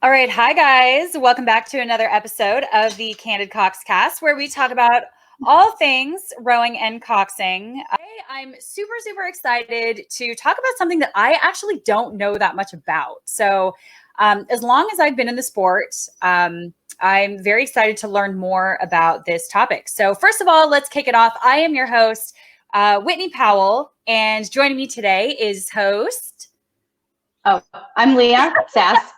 All right. Hi, guys. Welcome back to another episode of the Candid Coxcast, where we talk about all things rowing and coxing. I'm super excited to talk about something that I actually don't know that much about. So, as long as I've been in the sport, I'm very excited to learn more about this topic. So, first of all, let's kick it off. I am your host, Whitney Powell, and joining me today is host. Oh, I'm Leah, Sass.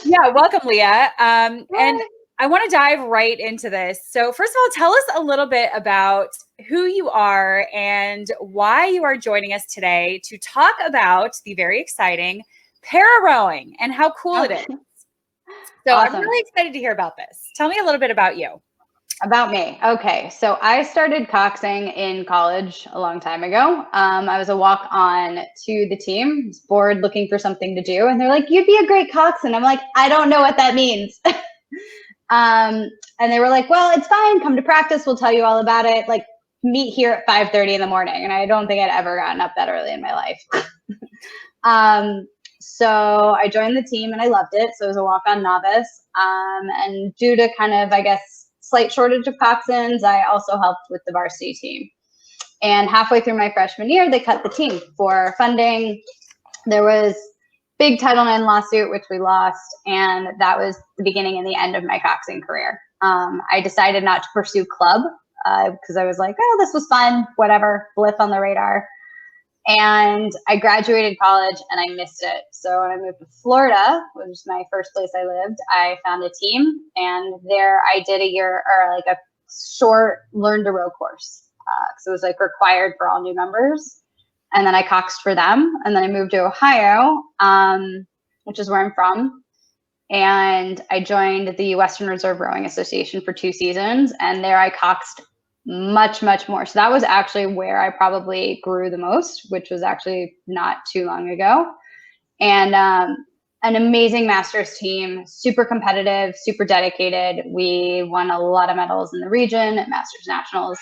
Yeah, welcome, Leah. And I want to dive right into this. So first of all, tell us a little bit about who you are and why you are joining us today to talk about the very exciting para rowing and how cool it is. So Awesome. I'm really excited to hear about this. Tell me a little bit about you. About me. Okay. So I started coxing in college a long time ago. I was a walk-on to the team. I was bored looking for something to do. And they're like, you'd be a great coxswain. I'm like, I don't know what that means. And they were like, well, it's fine. Come to practice. We'll tell you all about it. Like, meet here at 5:30 in the morning. And I don't think I'd ever gotten up that early in my life. So I joined the team and I loved it. So it was a walk-on novice. And due to kind of, I guess, slight shortage of coxswains, I also helped with the varsity team. And halfway through my freshman year, they cut the team for funding. There was big Title IX lawsuit, which we lost. And that was the beginning and the end of my coxing career. I decided not to pursue club because I was like, oh, this was fun, whatever, blip on the radar. And I graduated college and I missed it. So when I moved to Florida, which was my first place I lived, I found a team. And there I did a year or like a short learn to row course. So it was like required for all new members. And then I coxed for them. And then I moved to Ohio, which is where I'm from. And I joined the Western Reserve Rowing Association for 2 seasons. And there I coxed much more. So that was actually where I probably grew the most, which was actually not too long ago. And an amazing masters team, super competitive, super dedicated. We won a lot of medals in the region at Masters Nationals.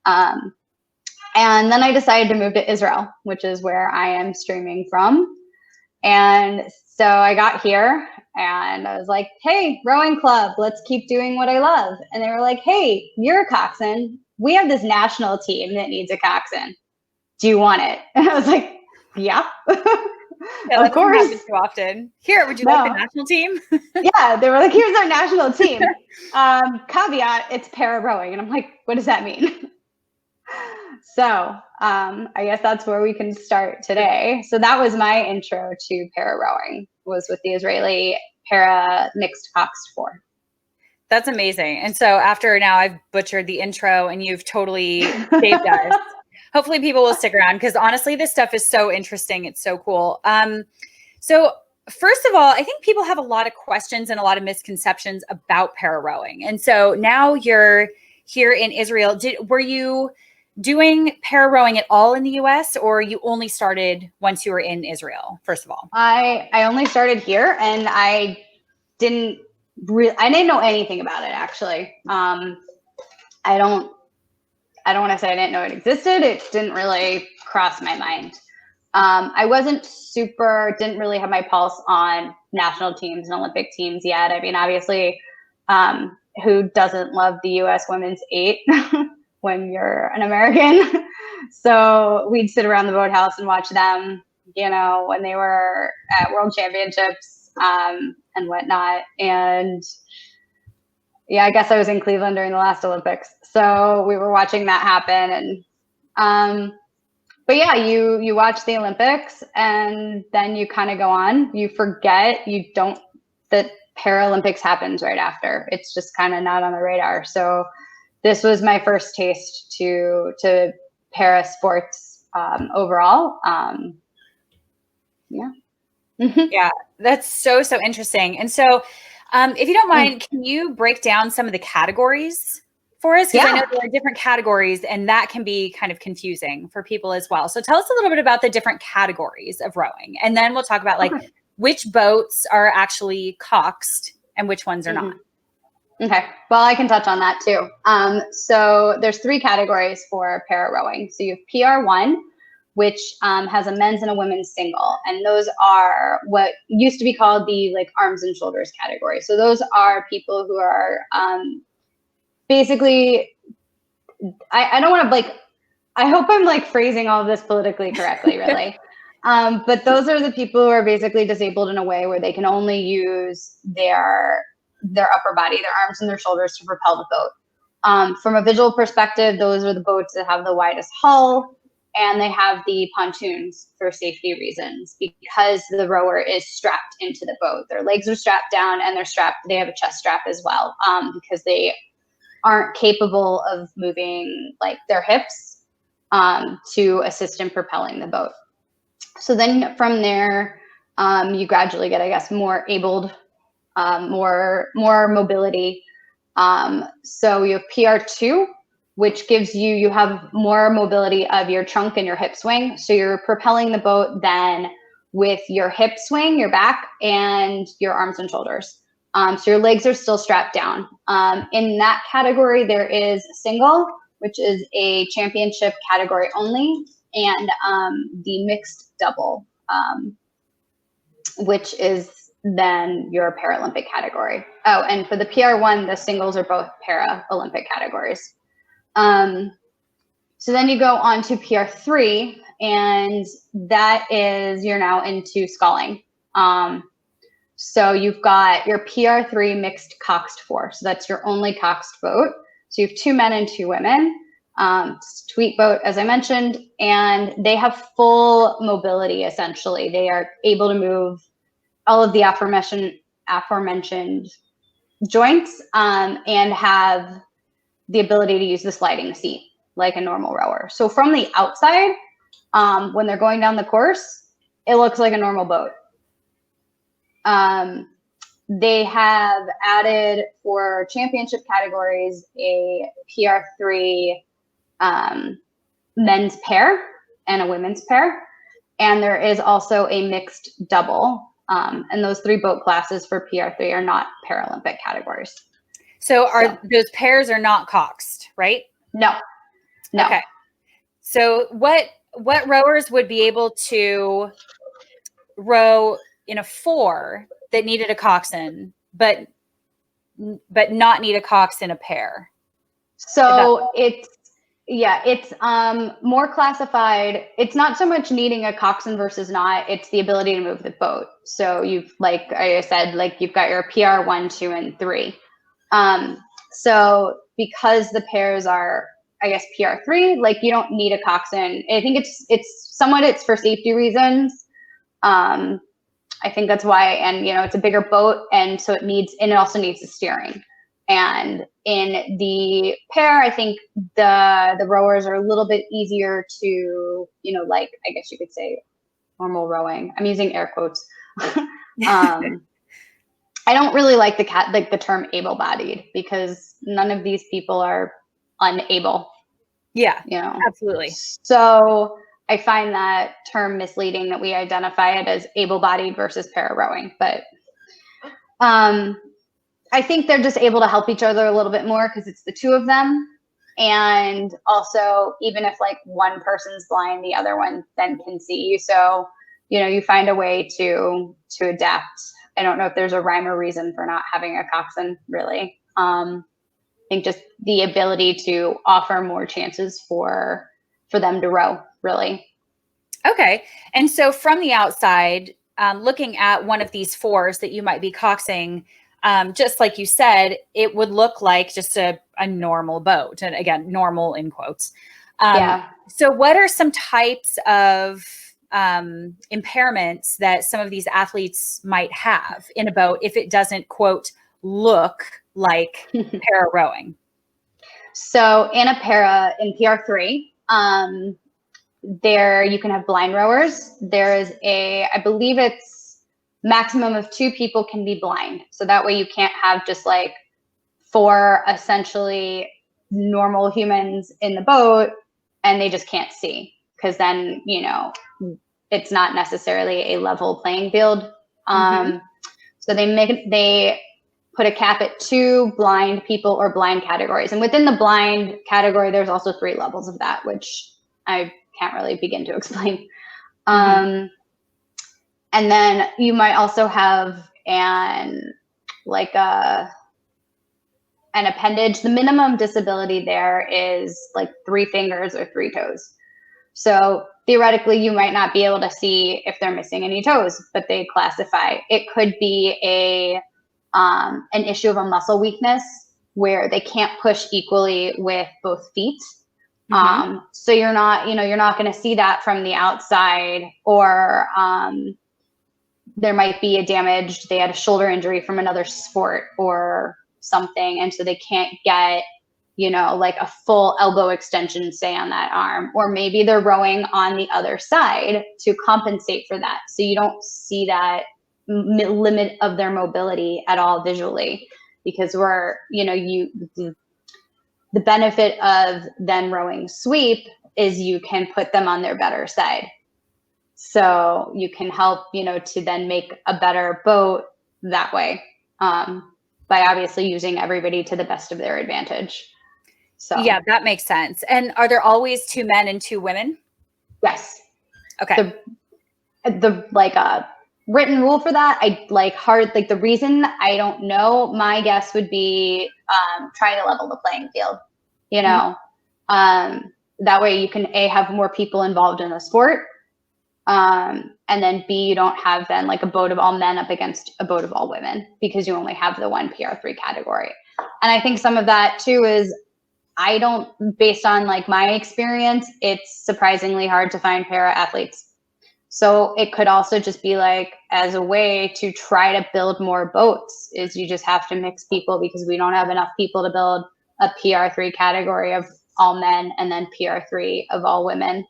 And then I decided to move to Israel, which is where I am streaming from. And so I got here and I was like, hey, rowing club, let's keep doing what I love. And they were like, hey, you're a coxswain. We have this national team that needs a coxswain. Do you want it? And I was like, yeah, of course. Happen too often. Here, would you like the national team? Yeah, they were like, here's our national team. Caveat, it's para rowing. And I'm like, what does that mean? So I guess that's where we can start today. So that was my intro to para rowing, was with the Israeli para mixed cox 4. That's amazing. And so after now I've butchered the intro and you've totally saved us. Hopefully people will stick around because honestly, this stuff is so interesting. It's so cool. So first of all, I think people have a lot of questions and a lot of misconceptions about para rowing. And so now you're here in Israel. Were you doing para rowing at all in the US, or you only started once you were in Israel, first of all? I only started here and I didn't know anything about it, actually. I don't want to say I didn't know it existed. It didn't really cross my mind. I didn't really have my pulse on national teams and Olympic teams yet. I mean, obviously, who doesn't love the US women's 8 when you're an American? So we'd sit around the boathouse and watch them, when they were at World Championships and whatnot. And yeah, I guess I was in Cleveland during the last Olympics. So we were watching that happen. And but yeah, you watch the Olympics and then you kind of go on. You forget that Paralympics happens right after. It's just kind of not on the radar. So this was my first taste to para sports overall. Yeah. Yeah, that's so interesting. And so if you don't mind, can you break down some of the categories for us? Because I know there are different categories and that can be kind of confusing for people as well. So tell us a little bit about the different categories of rowing. And then we'll talk about which boats are actually coxed and which ones are not. Okay. Well, I can touch on that too. So there's 3 categories for para rowing. So you have PR1, which has a men's and a women's single. And those are what used to be called the like arms and shoulders category. So those are people who are basically, I don't want to like, I hope I'm like phrasing all of this politically correctly, really. But those are the people who are basically disabled in a way where they can only use their upper body, their arms and their shoulders to propel the boat. From a visual perspective, those are the boats that have the widest hull, and they have the pontoons for safety reasons because the rower is strapped into the boat. Their legs are strapped down and they have a chest strap as well, because they aren't capable of moving like their hips to assist in propelling the boat. So then from there, you gradually get, I guess, more abled, more mobility. So you have PR2, which gives you have more mobility of your trunk and your hip swing. So you're propelling the boat then with your hip swing, your back, and your arms and shoulders. So your legs are still strapped down. In that category, there is single, which is a championship category only, and the mixed double, which is then your Paralympic category. Oh, and for the PR1, the singles are both Paralympic categories. So then you go on to PR3, and that is, you're now into sculling. So you've got your PR3 mixed coxed four. So that's your only coxed boat. So you have 2 men and 2 women. Tweet boat, as I mentioned, and they have full mobility, essentially. They are able to move all of the aforementioned joints, and have the ability to use the sliding seat like a normal rower. So from the outside, when they're going down the course, it looks like a normal boat. They have added for championship categories a PR3 men's pair and a women's pair. And there is also a mixed double. And those 3 boat classes for PR3 are not Paralympic categories. So those pairs are not coxed, right? No. Okay. So what rowers would be able to row in a 4 that needed a coxswain, but not need a cox in a pair? So it's more classified. It's not so much needing a coxswain versus not, it's the ability to move the boat. So you've, like I said, like you've got your PR1, 2, and 3. So because the pairs are, I guess, PR3, like you don't need a coxswain. I think it's for safety reasons. I think that's why, and it's a bigger boat, and so it also needs the steering. And in the pair, I think the rowers are a little bit easier to, like, I guess you could say normal rowing. I'm using air quotes. I don't really like the term able-bodied, because none of these people are unable. Yeah, absolutely. So I find that term misleading, that we identify it as able-bodied versus para-rowing. But I think they're just able to help each other a little bit more because it's the 2 of them. And also, even if like one person's blind, the other one then can see you. So, you find a way to adapt. I don't know if there's a rhyme or reason for not having a coxswain, really. I think just the ability to offer more chances for them to row, really. Okay. And so from the outside, looking at one of these 4s that you might be coxing, just like you said, it would look like just a normal boat. And again, normal in quotes. So what are some types of impairments that some of these athletes might have in a boat if it doesn't, quote, look like para rowing? So in PR3, there you can have blind rowers. There is I believe it's maximum of 2 people can be blind. So that way you can't have just like 4 essentially normal humans in the boat and they just can't see, because then, it's not necessarily a level playing field. So they put a cap at 2 blind people or blind categories. And within the blind category, there's also 3 levels of that, which I can't really begin to explain. Mm-hmm. And then you might also have an appendage. The minimum disability there is like 3 fingers or 3 toes. So theoretically, you might not be able to see if they're missing any toes, but they classify. It could be an issue of a muscle weakness where they can't push equally with both feet. Mm-hmm. So you're not going to see that from the outside, or there might be they had a shoulder injury from another sport or something, and so they can't get like a full elbow extension, say, on that arm, or maybe they're rowing on the other side to compensate for that. So you don't see that limit of their mobility at all visually, because the benefit of then rowing sweep is you can put them on their better side. So you can help, to then make a better boat that way, by obviously using everybody to the best of their advantage. So Yeah, that makes sense. And are there always 2 men and 2 women? yes. Okay. The written rule for that, the reason I don't know, my guess would be trying to level the playing field. That way you can have more people involved in the sport, and then B, you don't have then like a boat of all men up against a boat of all women, because you only have the one PR3 category. And I think some of that too is, based on like my experience, it's surprisingly hard to find para athletes. So it could also just be like, as a way to try to build more boats, is you just have to mix people, because we don't have enough people to build a PR3 category of all men and then PR3 of all women.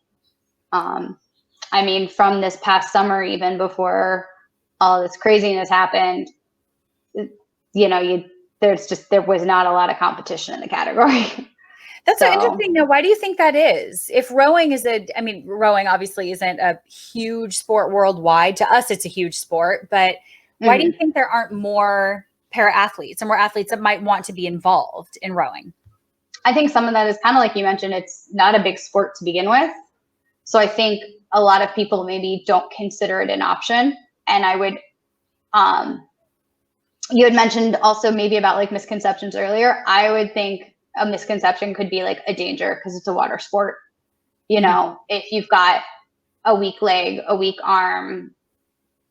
I mean, from this past summer, even before all this craziness happened, there was not a lot of competition in the category. That's so interesting. Now, why do you think that is? If rowing rowing obviously isn't a huge sport worldwide. To us, it's a huge sport. But why do you think there aren't more para athletes and more athletes that might want to be involved in rowing? I think some of that is kind of like you mentioned, it's not a big sport to begin with. So I think a lot of people maybe don't consider it an option. And I would, you had mentioned also maybe about like misconceptions earlier. I would think a misconception could be like a danger because it's a water sport. If you've got a weak leg, a weak arm,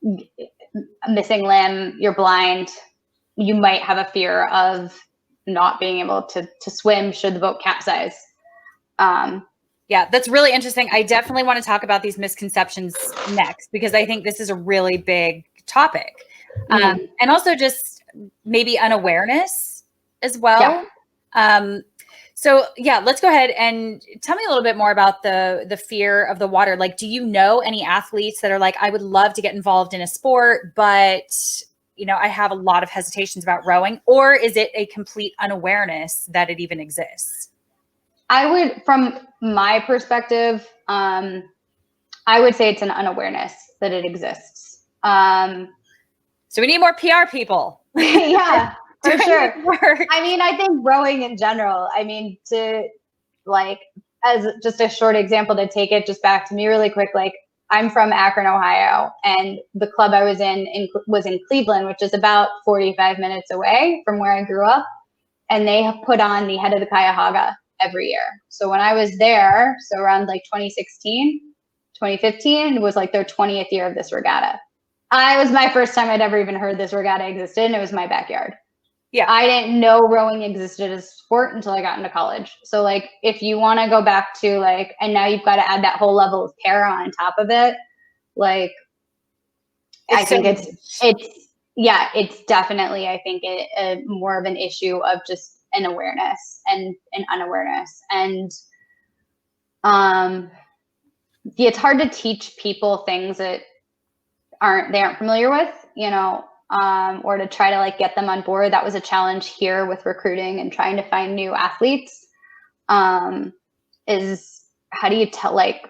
a missing limb, you're blind, you might have a fear of not being able to swim should the boat capsize. Yeah, that's really interesting. I definitely want to talk about these misconceptions next, because I think this is a really big topic. And also just maybe unawareness as well. Yeah. So yeah, let's go ahead and tell me a little bit more about the fear of the water. Like, do you know any athletes that are like, I would love to get involved in a sport, but I have a lot of hesitations about rowing? Or is it a complete unawareness that it even exists? I would, from my perspective, I would say it's an unawareness that it exists. So we need more PR people. Yeah, for sure. I mean, I think rowing in general, as just a short example to take it just back to me really quick, like I'm from Akron, Ohio, and the club I was was in Cleveland, which is about 45 minutes away from where I grew up. And they have put on the Head of the Cuyahoga every year. So when I was there, so around like 2016, 2015, it was like their 20th year of this regatta. It was my first time I'd ever even heard this regatta existed, and it was my backyard. Yeah. I didn't know rowing existed as a sport until I got into college. So like, if you want to go back to like, and now you've got to add that whole level of para on top of it, like, I think it's definitely, I think more of an issue of just an awareness and an unawareness. And it's hard to teach people things that they aren't familiar with, or to try to like get them on board. That was a challenge here with recruiting and trying to find new athletes, is how do you tell, like,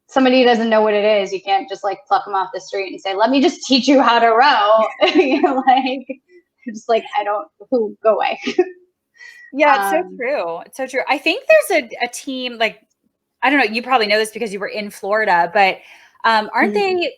somebody who doesn't know what it is, you can't just like pluck them off the street and say, let me just teach you how to row. Just like, go away. Yeah, it's so true. It's so true. I think there's a team, like I don't know, you probably know this because you were in Florida, but aren't they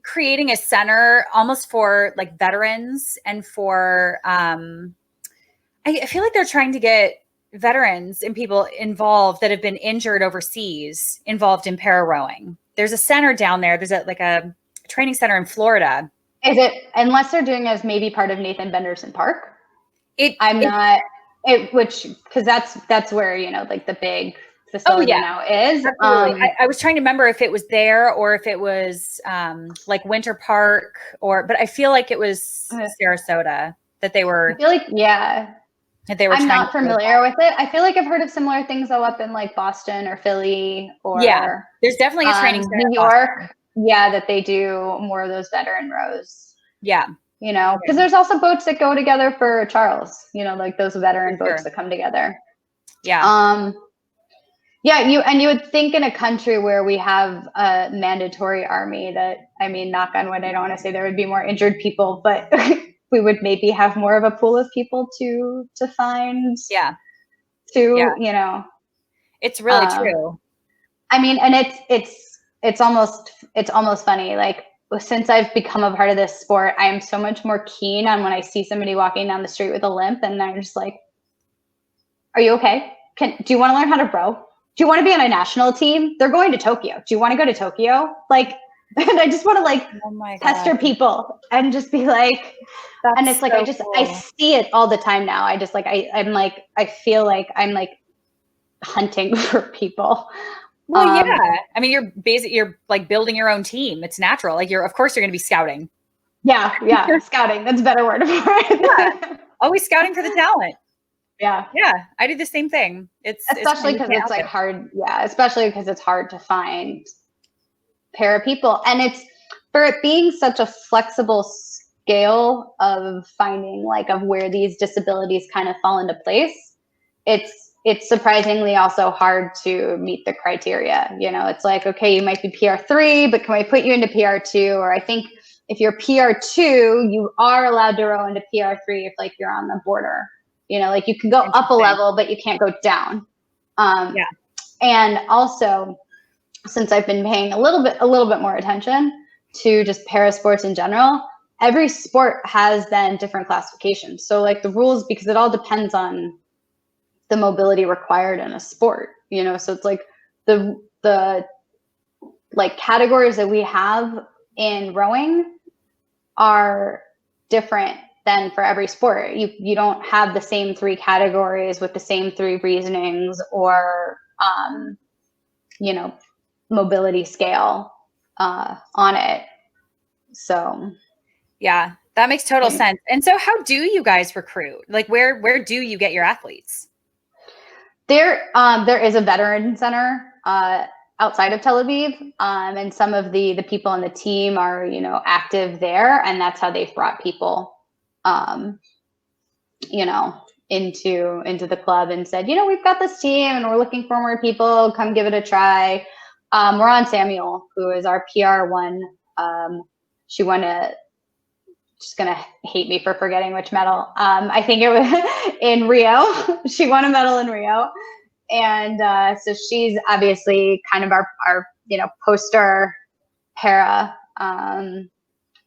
creating a center almost for like veterans and for I feel like they're trying to get veterans and people involved that have been injured overseas involved in para rowing. There's a center down there. There's a training center in Florida. Is it, unless they're doing it as maybe part of Nathan Benderson Park? Because that's where, you know, like the big facility now is. I was trying to remember if it was there or if it was like Winter Park but I feel like it was Sarasota that they were. I feel like, yeah. That they were. I'm not familiar with it. I feel like I've heard of similar things though up in like Boston or Philly or there's definitely a training center New York. Yeah, that they do more of those veteran rows. Yeah. You know, because there's also boats that go together for Charles, you know, like those veteran boats that come together. Yeah. Yeah, you would think in a country where we have a mandatory army that, I mean, knock on wood, I don't want to say there would be more injured people, but we would maybe have more of a pool of people to find. You know. It's really true. I mean, and it's almost funny. Like, since I've become a part of this sport, I am so much more keen on when I see somebody walking down the street with a limp and I'm just like, are you okay? Do you want to learn how to row? Do you want to be on a national team? They're going to Tokyo. Do you want to go to Tokyo? Like, and I just want to like pester people and just be like, and it's like, I see it all the time now. I just like, I'm like, I feel like I'm like hunting for people. Well, yeah. I mean, you're like building your own team. It's natural. Like of course you're going to be scouting. Yeah. Scouting. That's a better word for it. Yeah. Always scouting for the talent. Yeah. I do the same thing. Especially because it's like hard. Yeah. Especially because it's hard to find para people. And it's for it being such a flexible scale of finding like of where these disabilities kind of fall into place. It's surprisingly also hard to meet the criteria. You know, it's like, okay, you might be PR3, but can we put you into PR2? Or I think if you're PR2, you are allowed to row into PR3 if like you're on the border. You know, like you can go up a level, but you can't go down. And also, since I've been paying a little bit more attention to just para sports in general, every sport has then different classifications. So like the rules, because it all depends on the mobility required in a sport, you know, so it's like the like categories that we have in rowing are different than for every sport. You don't have the same 3 categories with the same 3 reasonings or you know, mobility scale on it. So yeah, that makes total sense. And so how do you guys recruit? Like where do you get your athletes? There is a veteran center outside of Tel Aviv, and some of the people on the team are, you know, active there, and that's how they've brought people, you know, into the club and said, you know, we've got this team and we're looking for more people. Come give it a try. Moran Samuel, who is our PR1, she won she's gonna hate me for forgetting which medal. I think it was in Rio. She won a medal in Rio, and so she's obviously kind of our you know, poster para,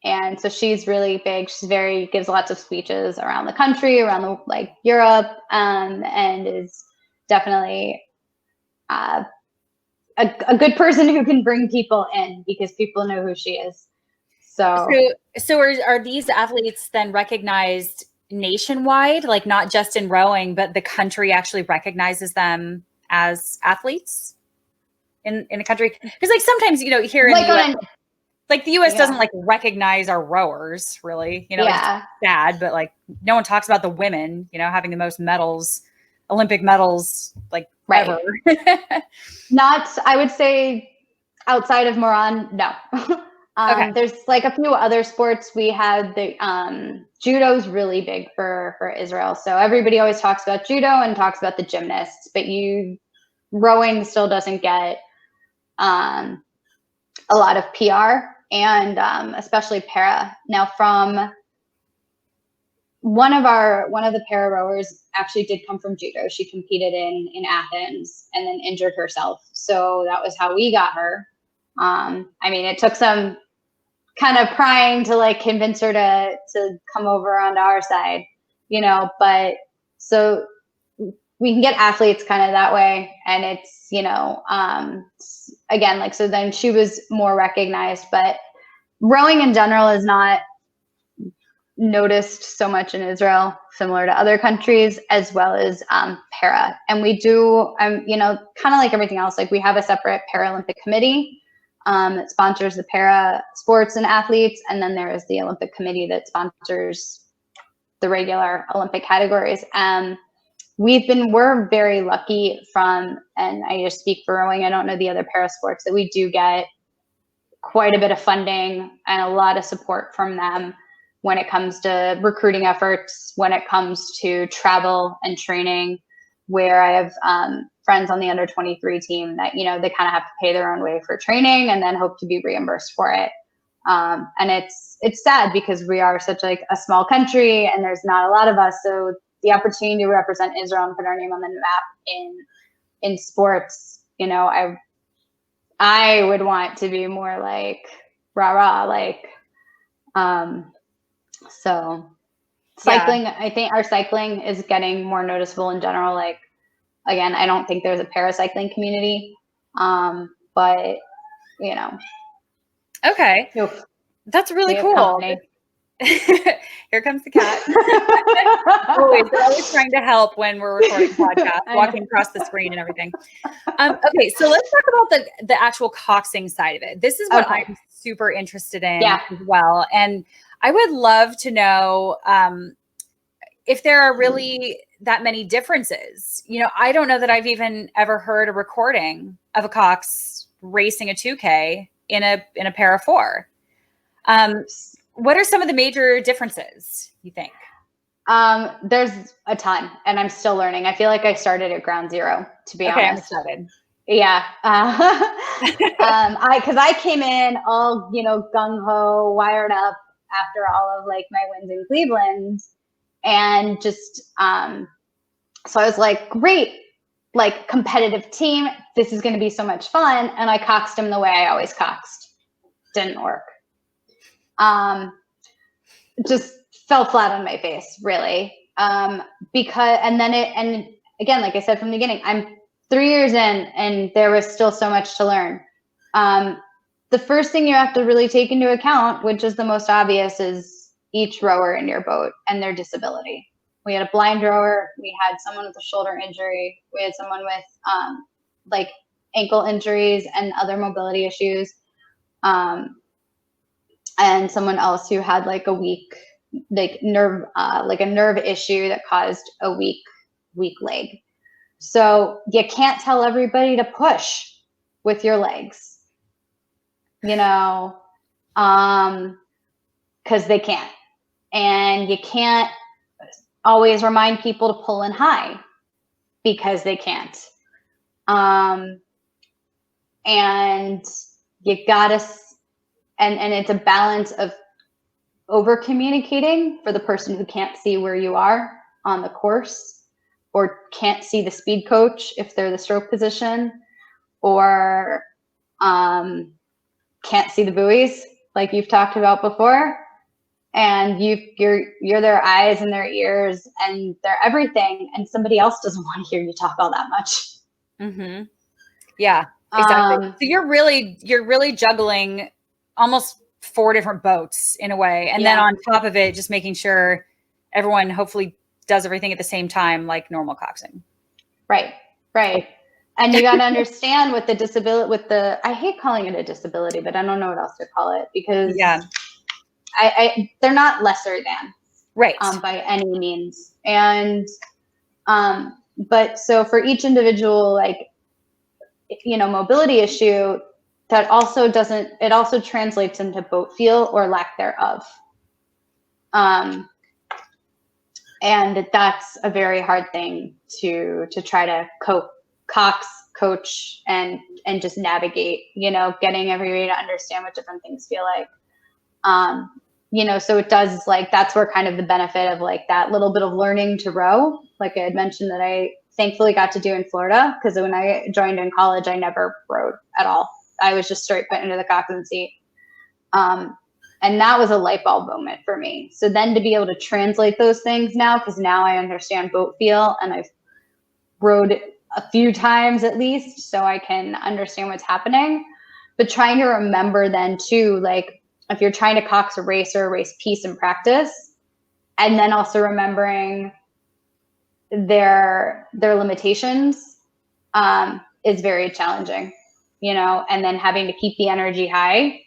and so she's really big. She's gives lots of speeches around the country, around the like Europe, and is definitely a good person who can bring people in because people know who she is. So are these athletes then recognized nationwide, like not just in rowing, but the country actually recognizes them as athletes in a country? Because like sometimes, you know, here in the US, like the US doesn't like recognize our rowers really, you know, it's sad, but like no one talks about the women, you know, having the most medals, Olympic medals, like ever. Not, I would say outside of Moran, no. There's like a few other sports. We had the judo's really big for Israel. So everybody always talks about judo and talks about the gymnasts, but rowing still doesn't get a lot of PR and especially para. Now from one of the para rowers actually did come from judo. She competed in Athens and then injured herself. So that was how we got her. I mean, it took some kind of prying to like convince her to come over onto our side, but so we can get athletes kind of that way. And it's, again, like, so then she was more recognized, but rowing in general is not noticed so much in Israel, similar to other countries, as well as para. And we do, kind of like everything else, like we have a separate Paralympic committee that sponsors the para sports and athletes. And then there is the Olympic committee that sponsors the regular Olympic categories. We're very lucky and I just speak for rowing, I don't know the other para sports, that we do get quite a bit of funding and a lot of support from them when it comes to recruiting efforts, when it comes to travel and training, where I have friends on the under 23 team that, they kind of have to pay their own way for training and then hope to be reimbursed for it. And it's sad because we are such like a small country and there's not a lot of us. So the opportunity to represent Israel and put our name on the map in sports, I would want to be more like rah-rah, like, so cycling, yeah. I think our cycling is getting more noticeable in general. Like, again, I don't think there's a paracycling community, but Okay. Oof. That's really cool. Here comes the cat. They're always trying to help when we're recording podcasts, walking across the screen and everything. Okay, so let's talk about the actual coxing side of it. This is what I'm super interested in as well. And I would love to know if there are really that many differences. I don't know that I've even ever heard a recording of a cox racing a 2K in a para 4. What are some of the major differences, you think? There's a ton, and I'm still learning. I feel like I started at ground zero, to be honest. I'm excited. Yeah. Because I came in all, gung-ho, wired up after all of like my wins in Cleveland. And just, so I was like, great, like competitive team. This is going to be so much fun. And I coxed him the way I always coxed. Didn't work. Just fell flat on my face, really. And again, like I said from the beginning, I'm 3 years in and there was still so much to learn. The first thing you have to really take into account, which is the most obvious, is each rower in your boat and their disability. We had a blind rower. We had someone with a shoulder injury. We had someone with like ankle injuries and other mobility issues. And someone else who had like a weak, like nerve, like a nerve issue that caused a weak leg. So you can't tell everybody to push with your legs, because they can't. And you can't always remind people to pull in high because they can't. And you gotta, and it's a balance of over communicating for the person who can't see where you are on the course, or can't see the speed coach if they're the stroke position, or can't see the buoys like you've talked about before. And you're their eyes and their ears and their everything, and somebody else doesn't want to hear you talk all that much. Mm-hmm. Yeah, exactly. So you're really juggling almost 4 different boats in a way. And then on top of it, just making sure everyone hopefully does everything at the same time, like normal coxing. Right. And you got to understand with the disability, I hate calling it a disability, but I don't know what else to call it, because they're not lesser than, right, by any means. And, but so for each individual, like, mobility issue, that also it also translates into boat feel or lack thereof. And that's a very hard thing to try to coach and just navigate, getting everybody to understand what different things feel like. So it does, like, that's where kind of the benefit of like that little bit of learning to row, like I had mentioned, that I thankfully got to do in Florida, because when I joined in college, I never rowed at all. I was just straight put into the coxswain seat. And that was a light bulb moment for me. So then to be able to translate those things now, because now I understand boat feel and I've rowed a few times at least, so I can understand what's happening. But trying to remember then too, like if you're trying to cox a race or a race piece in practice, and then also remembering their limitations, is very challenging, and then having to keep the energy high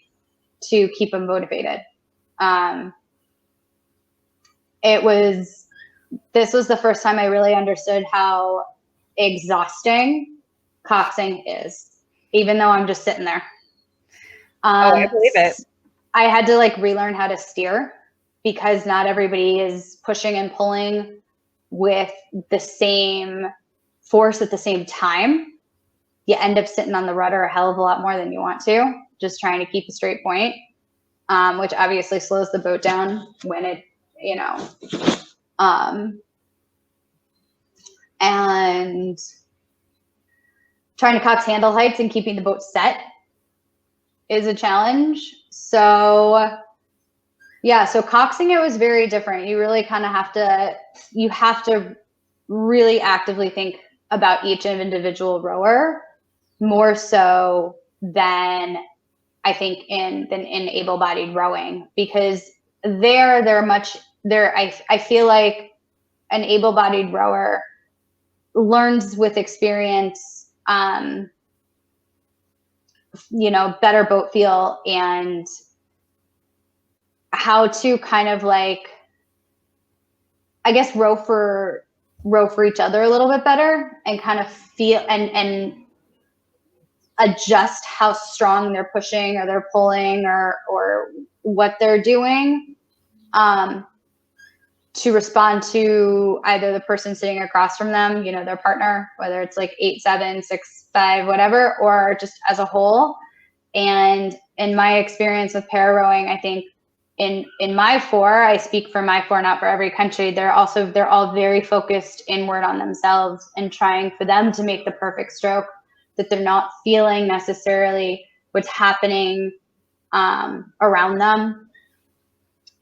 to keep them motivated. This was the first time I really understood how exhausting coxing is, even though I'm just sitting there. I believe it. I had to like relearn how to steer, because not everybody is pushing and pulling with the same force at the same time. You end up sitting on the rudder a hell of a lot more than you want to, just trying to keep a straight point, which obviously slows the boat down when it, and trying to cox handle heights and keeping the boat set is a challenge. So yeah, so coxing it was very different. You really kind of have to really actively think about each individual rower, more so than I think in able-bodied rowing, because I feel like an able-bodied rower learns with experience, better boat feel and how to kind of like, I guess, row for each other a little bit better, and kind of feel and adjust how strong they're pushing or they're pulling or what they're doing, to respond to either the person sitting across from them, their partner, whether it's like 8'7", 6'5", whatever, or just as a whole. And in my experience with para rowing, I think in my four, I speak for my four, not for every country, they're all very focused inward on themselves and trying for them to make the perfect stroke, that they're not feeling necessarily what's happening around them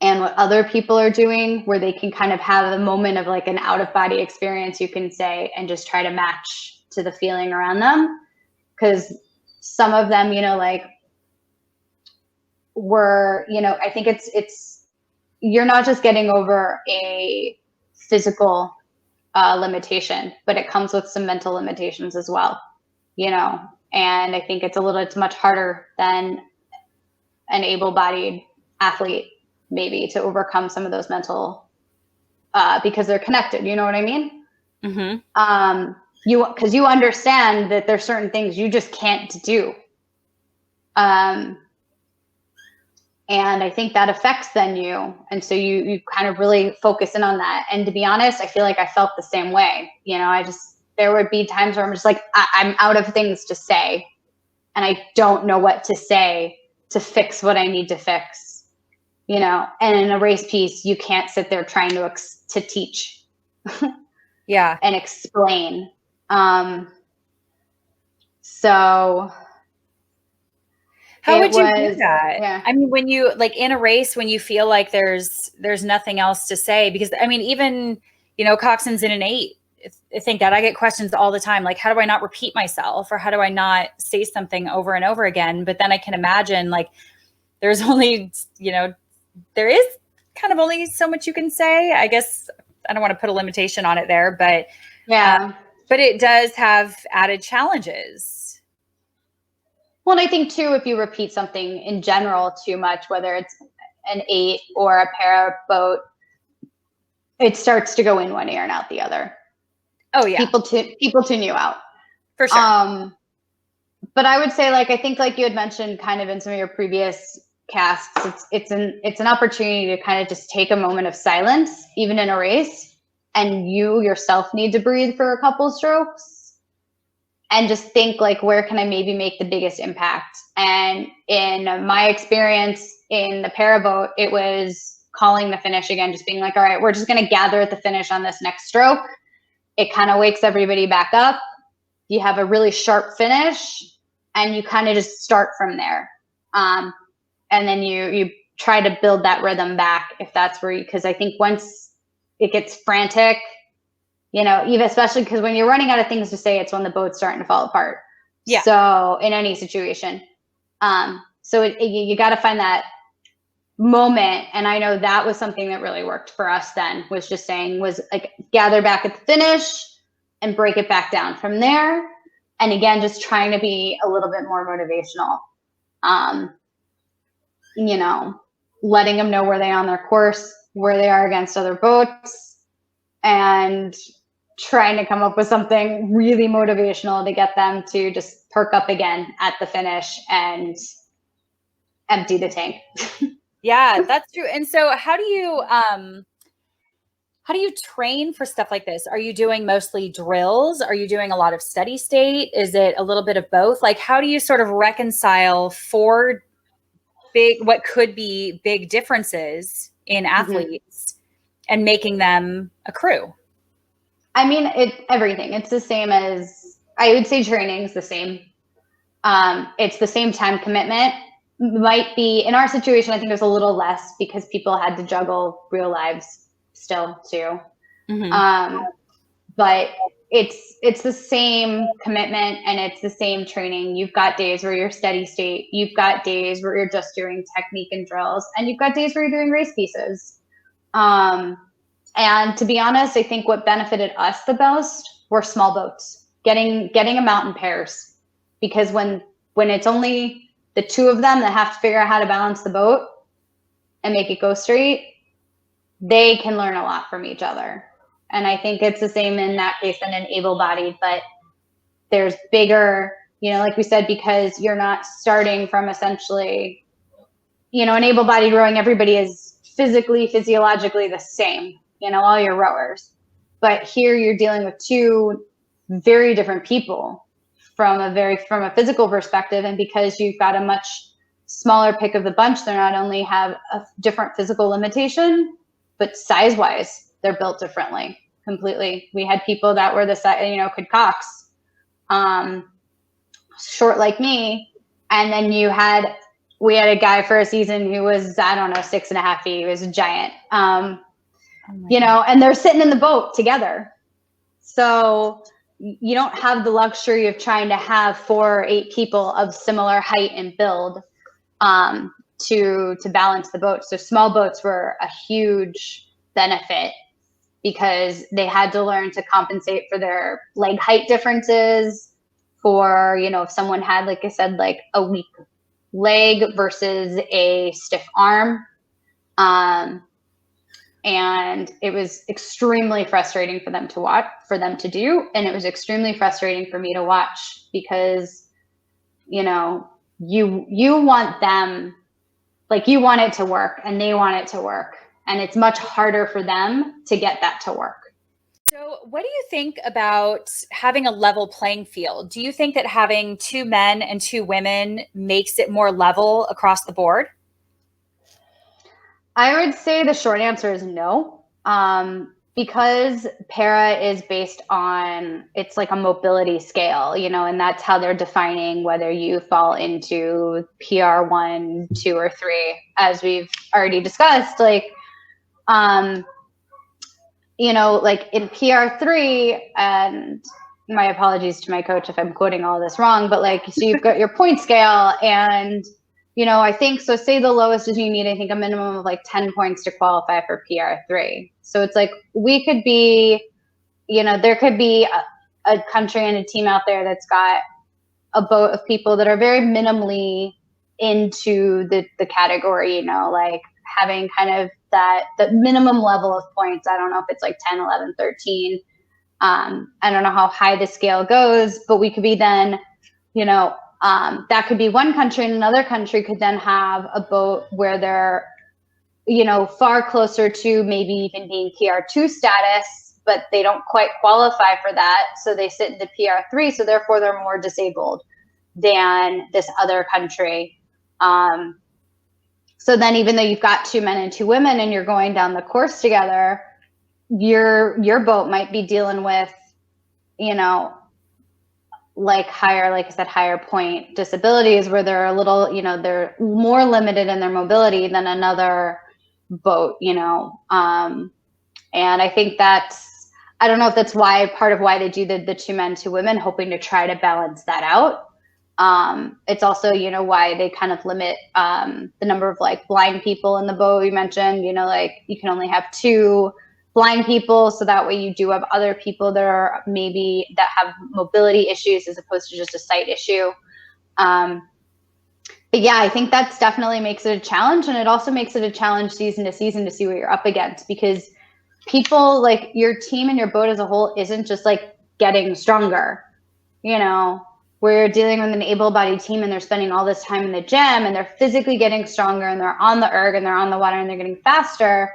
and what other people are doing, where they can kind of have a moment of like an out-of-body experience, you can say, and just try to match to the feeling around them. Because some of them, I think it's you're not just getting over a physical limitation, but it comes with some mental limitations as well, and I think it's much harder than an able-bodied athlete maybe to overcome some of those mental, because they're connected, you know what I mean? Mm-hmm. Because you understand that there's certain things you just can't do. And I think that affects then you. And so you kind of really focus in on that. And to be honest, I feel like I felt the same way. There would be times where I'm just like, I'm out of things to say, and I don't know what to say to fix what I need to fix. And in a race piece, you can't sit there trying to teach, yeah, and explain. So how would you do that? Yeah. I mean, when you like in a race, when you feel like there's nothing else to say, because I mean, even, coxswains in an 8, thank God I get questions all the time. Like, how do I not repeat myself, or how do I not say something over and over again? But then I can imagine like, there's only, there is kind of only so much you can say. I guess I don't want to put a limitation on it there, but yeah, but it does have added challenges. Well, and I think too, if you repeat something in general too much, whether it's an 8 or a para boat, it starts to go in one ear and out the other. Oh yeah, people tune you out for sure. But I would say, like, I think like you had mentioned kind of in some of your previous casts, it's an opportunity to kind of just take a moment of silence, even in a race, and you yourself need to breathe for a couple strokes and just think like, where can I maybe make the biggest impact? And in my experience, in the para boat, it was calling the finish again, just being like, all right, we're just going to gather at the finish on this next stroke. It kind of wakes everybody back up. You have a really sharp finish, and you kind of just start from there. And then you try to build that rhythm back if that's where you, because I think once it gets frantic, you know, even especially because when you're running out of things to say, it's when the boat's starting to fall apart. Yeah. So in any situation, so you got to find that moment. And I know that was something that really worked for us then, was just saying, was like, gather back at the finish and break it back down from there. And again, just trying to be a little bit more motivational. You know, letting them know where they are on their course, where they are against other boats, and trying to come up with something really motivational to get them to just perk up again at the finish and empty the tank. Yeah, that's true. And so how do you train for stuff like this? Are you doing mostly drills? Are you doing a lot of steady state? Is it a little bit of both? Like, how do you sort of reconcile what could be big differences in athletes and making them a crew? I mean, everything. It's the same as, I would say training's the same. It's the same time commitment. Might be, in our situation, I think it was a little less because people had to juggle real lives still too. But it's the same commitment, and it's the same training. You've got days where you're steady state. You've got days where you're just doing technique and drills, and you've got days where you're doing race pieces. And to be honest, I think what benefited us the most were small boats, getting them out in pairs, because when it's only the two of them that have to figure out how to balance the boat and make it go straight, they can learn a lot from each other. And I think it's the same in that case than an able-bodied, but there's bigger, you know, like we said, because you're not starting from essentially, you know, an able-bodied rowing, everybody is physically, physiologically the same, you know, all your rowers. But here you're dealing with two very different people from a physical perspective. And because you've got a much smaller pick of the bunch, they not only have a different physical limitation, but size-wise, they're built differently, completely. We had people that were the size, you know, could Cox, short like me. And then we had a guy for a season who was, I don't know, 6.5 feet. He was a giant, you know, and they're sitting in the boat together. So you don't have the luxury of trying to have 4 or 8 people of similar height and build to balance the boat. So small boats were a huge benefit because they had to learn to compensate for their leg height differences, for, you know, if someone had, like I said, like a weak leg versus a stiff arm. And it was extremely frustrating for them to watch, for them to do. And it was extremely frustrating for me to watch because, you know, you want them, like, you want it to work and they want it to work. And it's much harder for them to get that to work. So what do you think about having a level playing field? Do you think that having 2 men and 2 women makes it more level across the board? I would say the short answer is no. Because para is based on, it's like a mobility scale, you know, and that's how they're defining whether you fall into PR 1, 2, or 3, as we've already discussed. Like, you know, like in PR 3, and my apologies to my coach if I'm quoting all this wrong, but like, so you've got your point scale, and, you know, I think, so say the lowest is you need, I think, a minimum of like 10 points to qualify for PR 3. So it's like, we could be, you know, there could be a country and a team out there that's got a boat of people that are very minimally into the category, you know, like having kind of the minimum level of points. I don't know if it's like 10, 11, 13. I don't know how high the scale goes, but we could be then, you know, that could be one country, and another country could then have a boat where they're, you know, far closer to maybe even being PR2 status, but they don't quite qualify for that. So they sit into PR3. So therefore they're more disabled than this other country. So then even though you've got 2 men and 2 women and you're going down the course together, your boat might be dealing with, like I said, higher point disabilities where they're a little, they're more limited in their mobility than another boat, and I think I don't know if that's part of why they do the 2 men, 2 women, hoping to try to balance that out. It's also, why they kind of limit the number of like blind people in the boat. You mentioned, like you can only have 2 blind people, so that way you do have other people that have mobility issues as opposed to just a sight issue. But yeah, I think that's definitely makes it a challenge, and it also makes it a challenge season to season to see what you're up against, because people, like your team and your boat as a whole isn't just like getting stronger. We're dealing with an able-bodied team and they're spending all this time in the gym and they're physically getting stronger and they're on the erg and they're on the water and they're getting faster.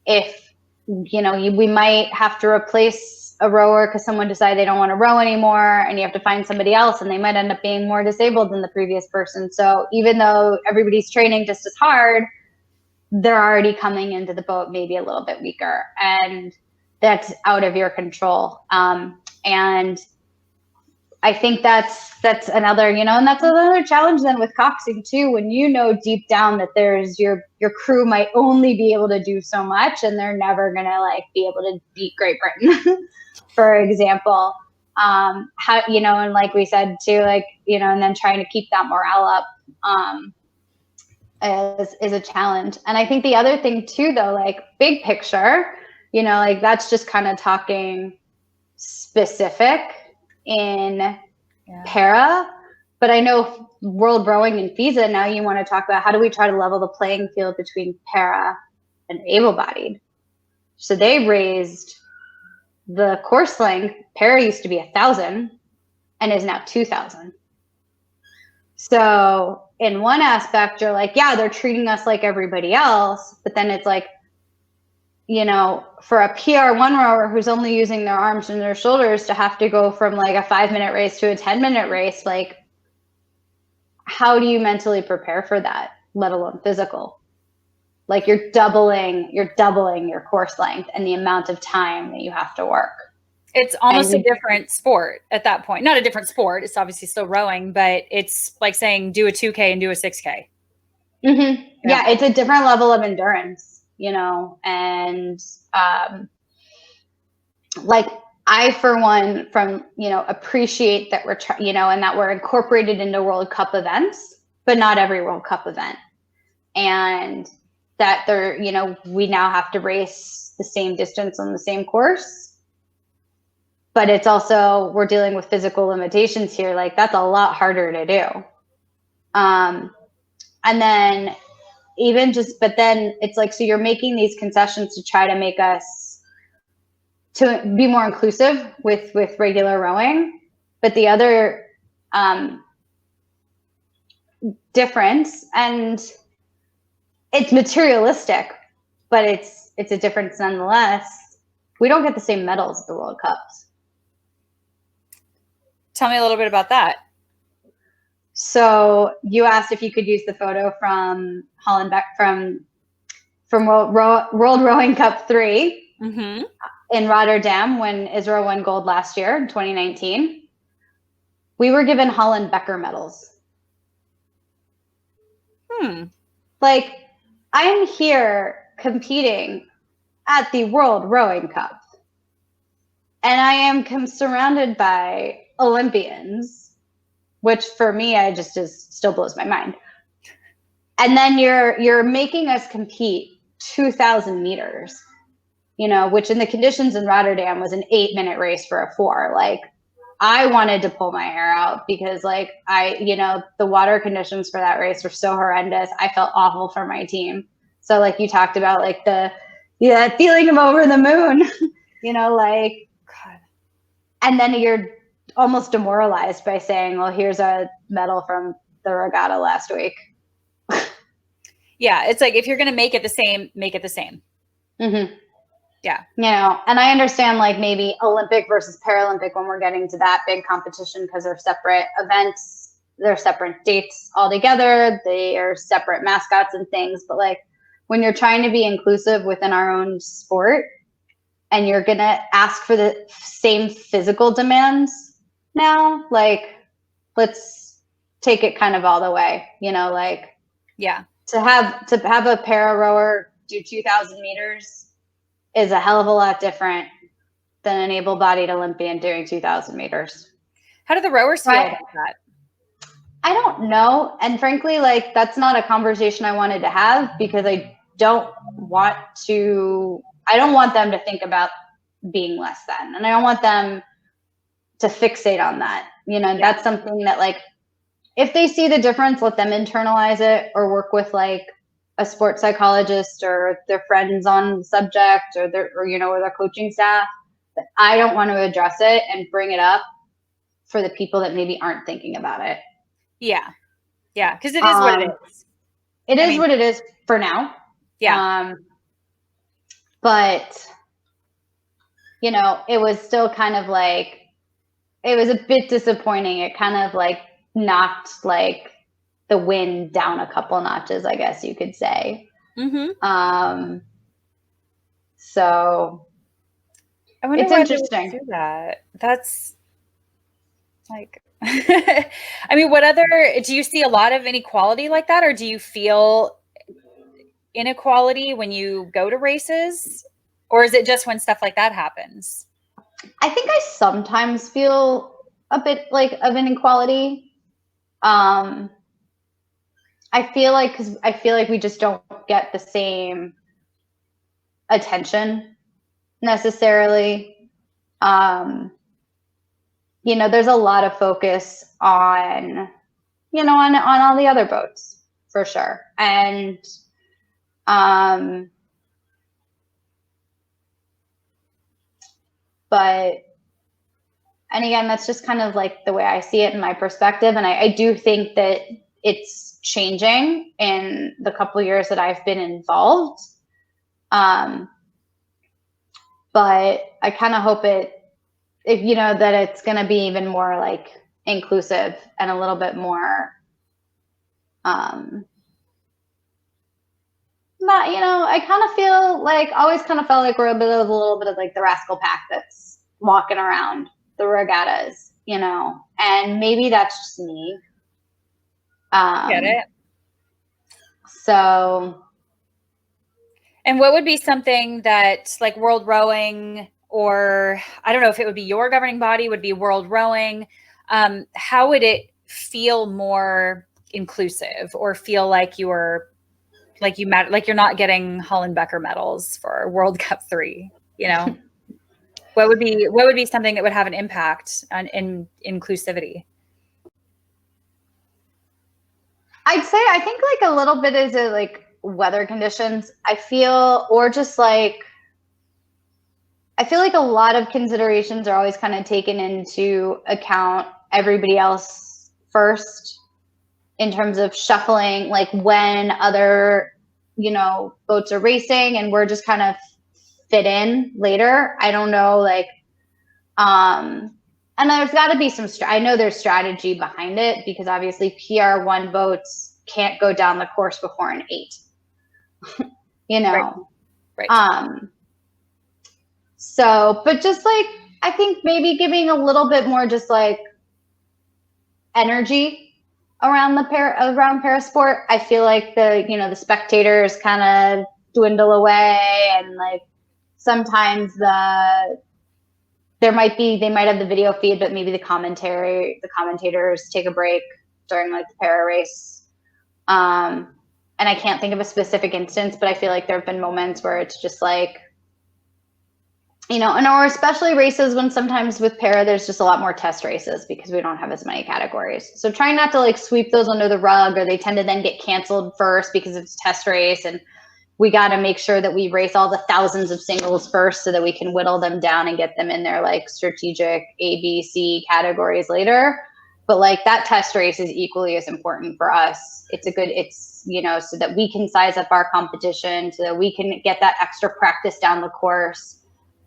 If we might have to replace a rower because someone decided they don't want to row anymore, and you have to find somebody else, and they might end up being more disabled than the previous person. So even though everybody's training just as hard, they're already coming into the boat maybe a little bit weaker, and that's out of your control. And I think that's another, and that's another challenge then with coxing too, when deep down that there's your crew might only be able to do so much and they're never gonna like be able to beat Great Britain, for example. And like we said too, like, and then trying to keep that morale up is a challenge. And I think the other thing too, though, like big picture, like that's just kind of talking specific in para, but I know World Rowing and FISA, now you want to talk about how do we try to level the playing field between para and able-bodied. So they raised the course length. Para used to be 1,000 and is now 2,000. So in one aspect, you're like, yeah, they're treating us like everybody else, but then it's like, for a PR1 rower who's only using their arms and their shoulders to have to go from like a 5-minute race to a 10-minute race, like how do you mentally prepare for that, let alone physical? Like you're doubling your course length and the amount of time that you have to work. It's almost a different sport at that point. Not a different sport. It's obviously still rowing, but it's like saying do a 2K and do a 6K. Mm-hmm. Yeah, it's a different level of endurance. And like I, for one, appreciate that we're, and that we're incorporated into World Cup events, but not every World Cup event. And that we now have to race the same distance on the same course. But it's also, we're dealing with physical limitations here. Like that's a lot harder to do. And then but then it's like, so you're making these concessions to try to make us to be more inclusive with regular rowing. But the other difference, and it's materialistic, but it's a difference nonetheless. We don't get the same medals at the World Cups. Tell me a little bit about that. So you asked if you could use the photo from from World Rowing Cup 3 in Rotterdam when Israel won gold last year in 2019. We were given Holland Becker medals. Like I'm here competing at the World Rowing Cup, and I am surrounded by Olympians, which for me, still blows my mind. And then you're making us compete 2,000 meters, which in the conditions in Rotterdam was an 8-minute race for a 4. Like I wanted to pull my hair out because like the water conditions for that race were so horrendous. I felt awful for my team. So like you talked about like the feeling of over the moon, like, God. And then you're almost demoralized by saying, well, here's a medal from the regatta last week. Yeah, it's like if you're going to make it the same, make it the same. Mm-hmm. Yeah. And I understand like maybe Olympic versus Paralympic when we're getting to that big competition because they're separate events. they're separate dates altogether. They are separate mascots and things. But like when you're trying to be inclusive within our own sport and you're going to ask for the same physical demands now, like let's take it kind of all the way, you know, like to have a para rower do 2,000 meters is a hell of a lot different than an able-bodied Olympian doing 2,000 meters. How do the rowers feel about that? I don't know. And frankly, like that's not a conversation I wanted to have because I don't want them to think about being less than, and I don't want them to fixate on that. You know, that's something that like, if they see the difference, let them internalize it or work with like a sports psychologist or their friends on the subject or their coaching staff. But I don't want to address it and bring it up for the people that maybe aren't thinking about it. Yeah. Yeah. Because it is what it is. It is what it is for now. Yeah. But, you know, it was still kind of like, it was a bit disappointing. It kind of like knocked like the win down a couple notches, I guess you could say. Mm-hmm. So I wonder it's interesting. Do that. That's like, I mean, do you see a lot of inequality like that, or do you feel inequality when you go to races, or is it just when stuff like that happens? I think I sometimes feel a bit like of inequality. I feel like we just don't get the same attention necessarily. You know, there's a lot of focus on, you know, on all the other boats for sure. And, and again, that's just kind of like the way I see it in my perspective. And I do think that it's changing in the couple years that I've been involved. But I kind of hope that it's going to be even more like inclusive and a little bit more, not, you know, I kind of feel like, always kind of felt like we're a little bit of like the rascal pack that's walking around the regattas, you know, and maybe that's just me. Get it? So. And what would be something that like World Rowing, or I don't know if it would be your governing body, would be World Rowing. How would it feel more inclusive, or feel like you're not getting Hollenbecker medals for World Cup 3, you know? What would be something that would have an impact in inclusivity? I'd say, I think like a little bit is like weather conditions. I feel like a lot of considerations are always kind of taken into account everybody else first in terms of shuffling, like when other, you know, boats are racing and we're just kind of fit in later. I don't know, like, and there's got to be I know there's strategy behind it, because obviously PR1 boats can't go down the course before an 8, you know? Right. So, but just like, I think maybe giving a little bit more just like energy around parasport. I feel like the spectators kind of dwindle away, and like sometimes they might have the video feed, but maybe the commentators take a break during like the para race. And I can't think of a specific instance, but I feel like there have been moments where it's just like, you know, or especially races when sometimes with para, there's just a lot more test races because we don't have as many categories. So trying not to like sweep those under the rug, or they tend to then get canceled first because it's a test race. And we got to make sure that we race all the thousands of singles first so that we can whittle them down and get them in their like strategic A, B, C categories later. But like that test race is equally as important for us. It's, you know, so that we can size up our competition, so that we can get that extra practice down the course.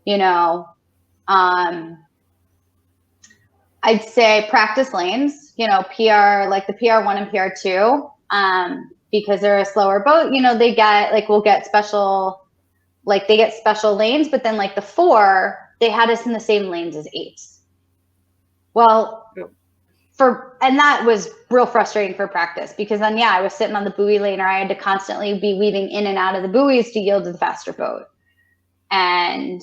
You know, I'd say practice lanes PR, like the PR1 and PR2, because they're a slower boat, they get like, we'll get special, like they get special lanes, but then like the 4, they had us in the same lanes as 8s. Well, and that was real frustrating for practice, because then, I was sitting on the buoy lane, or I had to constantly be weaving in and out of the buoys to yield to the faster boat. And,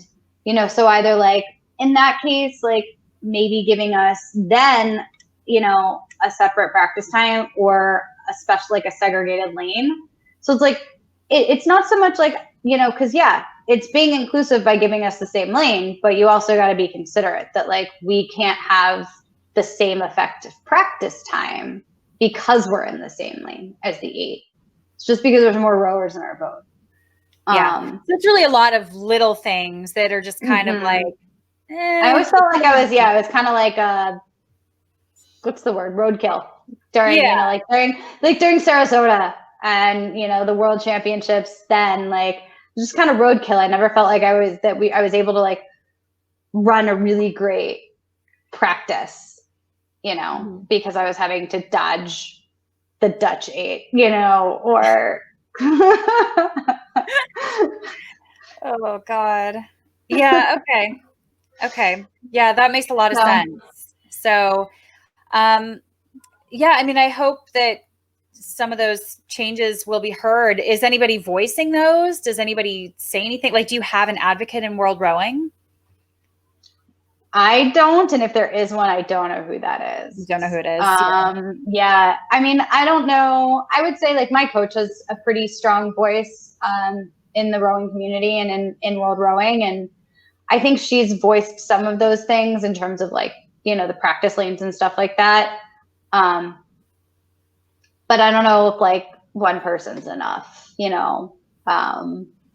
so either like in that case, like maybe giving us then, a separate practice time, or like a segregated lane. So it's like, it's not so much like, because it's being inclusive by giving us the same lane, but you also got to be considerate that like we can't have the same effective practice time because we're in the same lane as the 8. It's just because there's more rowers in our boat. So it's really a lot of little things that are just kind of like, I always felt like I was kind of like what's the word? Roadkill during, during Sarasota and, the World Championships. Then like just kind of roadkill. I never felt like I was able to like run a really great practice, because I was having to dodge the Dutch 8, or. Oh God. Yeah. Okay. Yeah, that makes a lot of sense. So, I mean, I hope that some of those changes will be heard. Is anybody voicing those? Does anybody say anything? Like, do you have an advocate in World Rowing? I don't, and if there is one, I don't know who that is. You don't know who it is? Yeah. I mean, I don't know. I would say like my coach has a pretty strong voice in the rowing community and in World Rowing, and I think she's voiced some of those things in terms of like, the practice lanes and stuff like that. But I don't know if like one person's enough,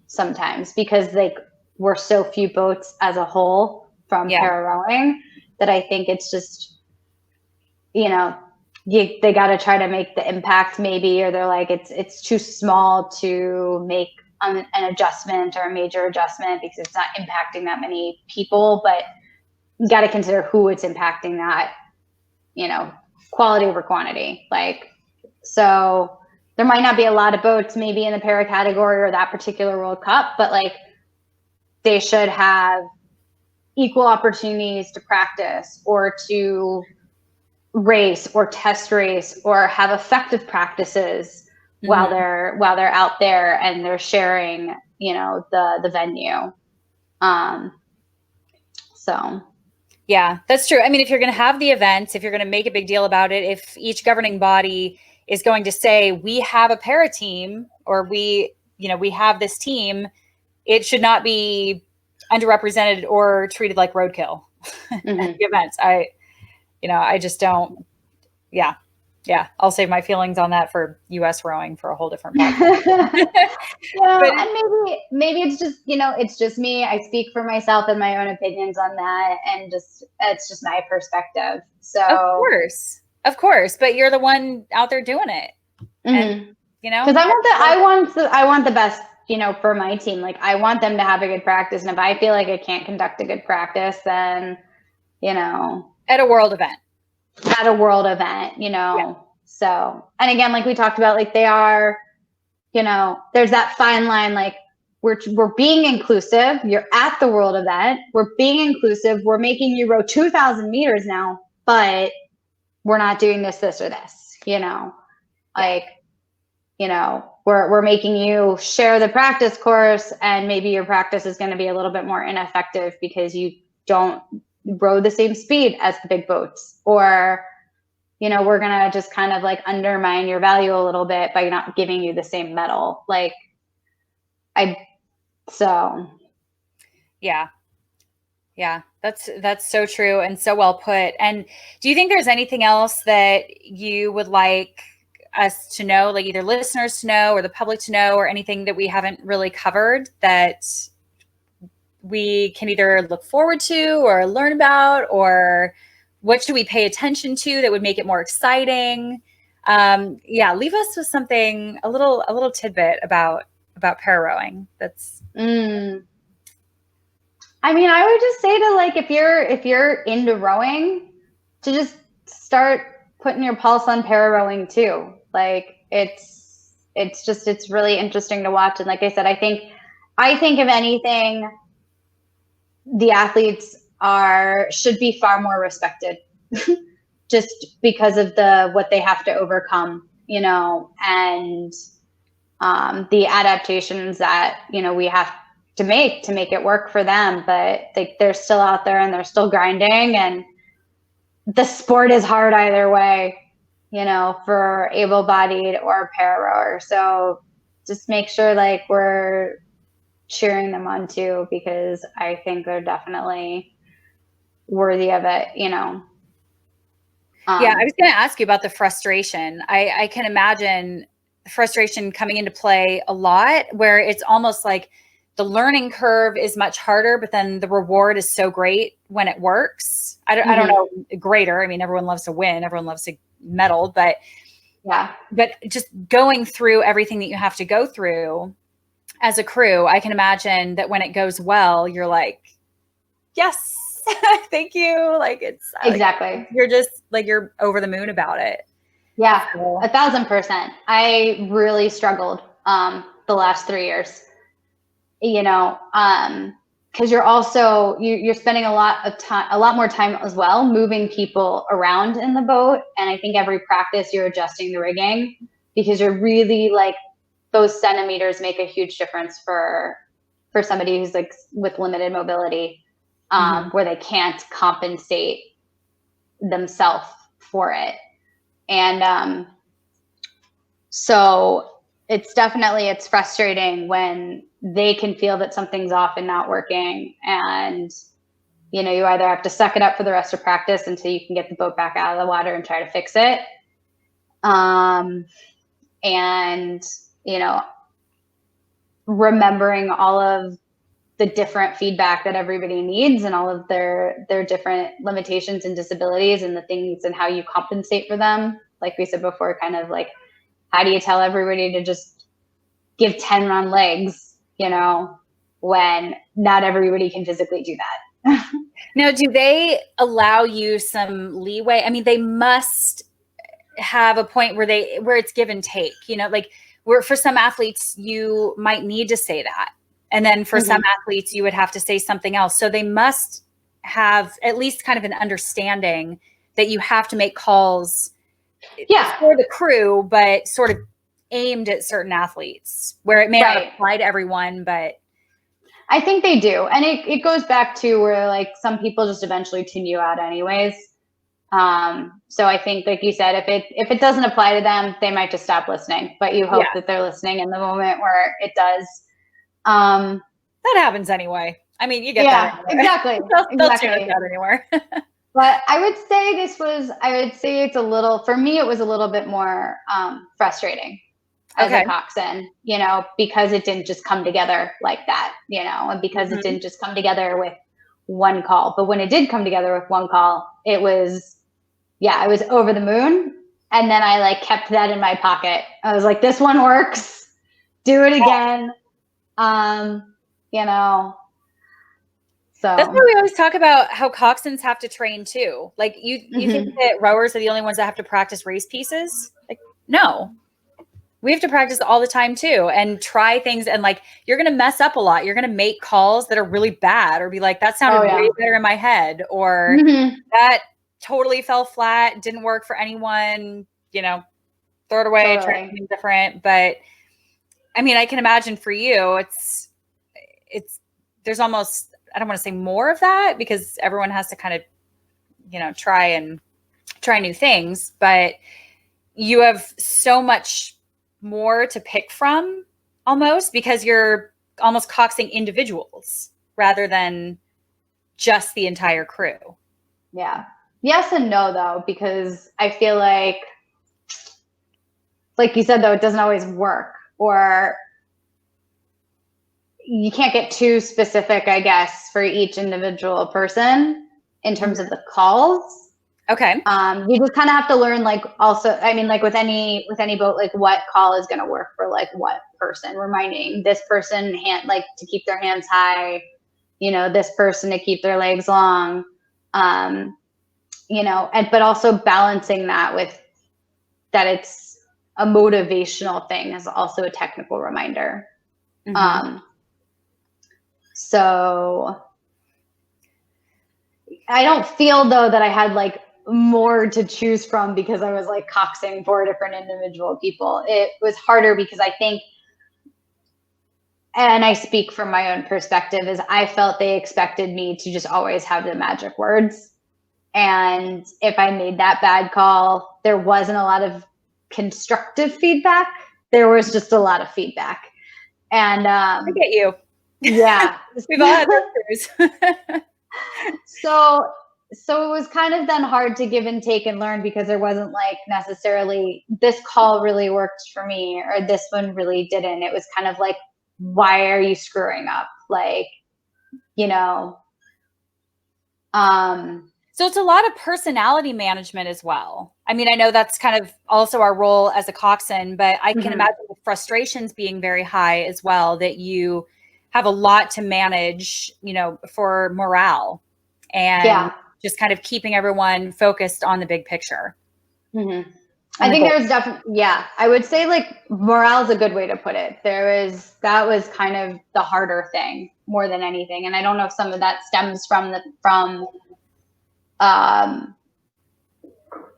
sometimes, because like we're so few boats as a whole from para rowing that I think it's just, they got to try to make the impact maybe, or they're like, it's too small to make an adjustment or a major adjustment because it's not impacting that many people, but you got to consider who it's impacting, that, quality over quantity. Like, so there might not be a lot of boats maybe in the para category or that particular World Cup, but like they should have equal opportunities to practice or to race or test race or have effective practices while they're out there and they're sharing, the venue. So. Yeah, that's true. I mean, if you're going to have the events, if you're going to make a big deal about it, if each governing body is going to say, we have a para team, or we have this team, it should not be underrepresented or treated like roadkill at the events. I just don't. Yeah. I'll save my feelings on that for U.S. rowing for a whole different podcast. And maybe it's just, it's just me. I speak for myself and my own opinions on that, and it's just my perspective. So of course, but you're the one out there doing it, and because I want the best, for my team. Like I want them to have a good practice, and if I feel like I can't conduct a good practice, then at a world event. So, and again, like we talked about, like they are, there's that fine line, like we're being inclusive. You're at the world event. We're being inclusive. We're making you row 2,000 meters now, but we're not doing this, or this, we're making you share the practice course, and maybe your practice is going to be a little bit more ineffective because you don't row the same speed as the big boats, or we're gonna just kind of like undermine your value a little bit by not giving you the same medal. Yeah, that's so true and so well put. And do you think there's anything else that you would like us to know, like either listeners to know or the public to know, or anything that we haven't really covered that we can either look forward to or learn about, or what should we pay attention to that would make it more exciting? Leave us with something, a little tidbit about para rowing. That's. I mean, I would just say to like, if you're into rowing, to just start putting your pulse on para rowing too. Like it's really interesting to watch. And like I said, I think if anything, the athletes should be far more respected just because of what they have to overcome, and the adaptations that, we have to make it work for them. But they're still out there and they're still grinding, and the sport is hard either way, for able-bodied or para rower. So just make sure like we're cheering them on too, because I think they're definitely worthy of it, Yeah, I was going to ask you about the frustration. I can imagine frustration coming into play a lot, where it's almost like the learning curve is much harder, but then the reward is so great when it works. I don't know, greater. I mean, everyone loves to win. Everyone loves to medal, but yeah, but just going through everything that you have to go through as a crew, I can imagine that when it goes well, you're like, yes, thank you. Like it's exactly. Like, you're just like, you're over the moon about it. Yeah, 1,000%. I really struggled the last 3 years, because you're also you're spending a lot more time as well moving people around in the boat. And I think every practice you're adjusting the rigging, because you're really like, those centimeters make a huge difference for somebody who's like with limited mobility, where they can't compensate themselves for it. And so it's frustrating when they can feel that something's off and not working. And, you either have to suck it up for the rest of practice until you can get the boat back out of the water and try to fix it. And, remembering all of the different feedback that everybody needs and all of their different limitations and disabilities and the things and how you compensate for them. Like we said before, kind of like, how do you tell everybody to just give 10 round legs, when not everybody can physically do that? Now, do they allow you some leeway? I mean, they must have a point where it's give and take, like where for some athletes, you might need to say that. And then for some athletes, you would have to say something else. So they must have at least kind of an understanding that you have to make calls for the crew, but sort of aimed at certain athletes, where it may not apply to everyone, but I think they do. And it goes back to where like some people just eventually tune you out anyways. So I think, like you said, if it doesn't apply to them, they might just stop listening, but you hope that they're listening in the moment where it does. That happens anyway. I mean, you get that. Exactly. They'll tune us out anywhere. But I would say it's a little, for me, it was a little bit more frustrating as a coxswain, because it didn't just come together like that, and because it didn't just come together with one call. But when it did come together with one call, it was over the moon. And then I like kept that in my pocket. I was like, this one works. Do it again. So that's why we always talk about how coxswains have to train too. Like you think that rowers are the only ones that have to practice race pieces? Like, no. We have to practice all the time too, and try things. And like, you're going to mess up a lot. You're going to make calls that are really bad, or be like, that sounded way better in my head, or that totally fell flat, didn't work for anyone, throw it away, try something different. But I mean, I can imagine for you, there's almost, I don't want to say more of that, because everyone has to kind of, try new things, but you have so much more to pick from almost, because you're almost coxing individuals rather than just the entire crew. Yeah. Yes and no though, because I feel like you said though, it doesn't always work, or you can't get too specific, I guess, for each individual person in terms of the calls. Okay. You just kind of have to learn, like, also, I mean, like with any boat, like what call is going to work for like what person, reminding this person like to keep their hands high, this person to keep their legs long. but also balancing that with that it's a motivational thing is also a technical reminder. Mm-hmm. So I don't feel though that I had like more to choose from because I was like coxing 4 different individual people. It was harder because I think, and I speak from my own perspective, is I felt they expected me to just always have the magic words. And if I made that bad call, there wasn't a lot of constructive feedback. There was just a lot of feedback. And I get you. yeah. We've all had those crews. So it was kind of then hard to give and take and learn because there wasn't like necessarily this call really worked for me or this one really didn't. It was kind of like, why are you screwing up? Like, So it's a lot of personality management as well. I mean, I know that's kind of also our role as a coxswain, but I can imagine the frustrations being very high as well, that you have a lot to manage, for morale and just kind of keeping everyone focused on the big picture. Mm-hmm. I think there's definitely, I would say like morale is a good way to put it. That was kind of the harder thing more than anything. And I don't know if some of that stems from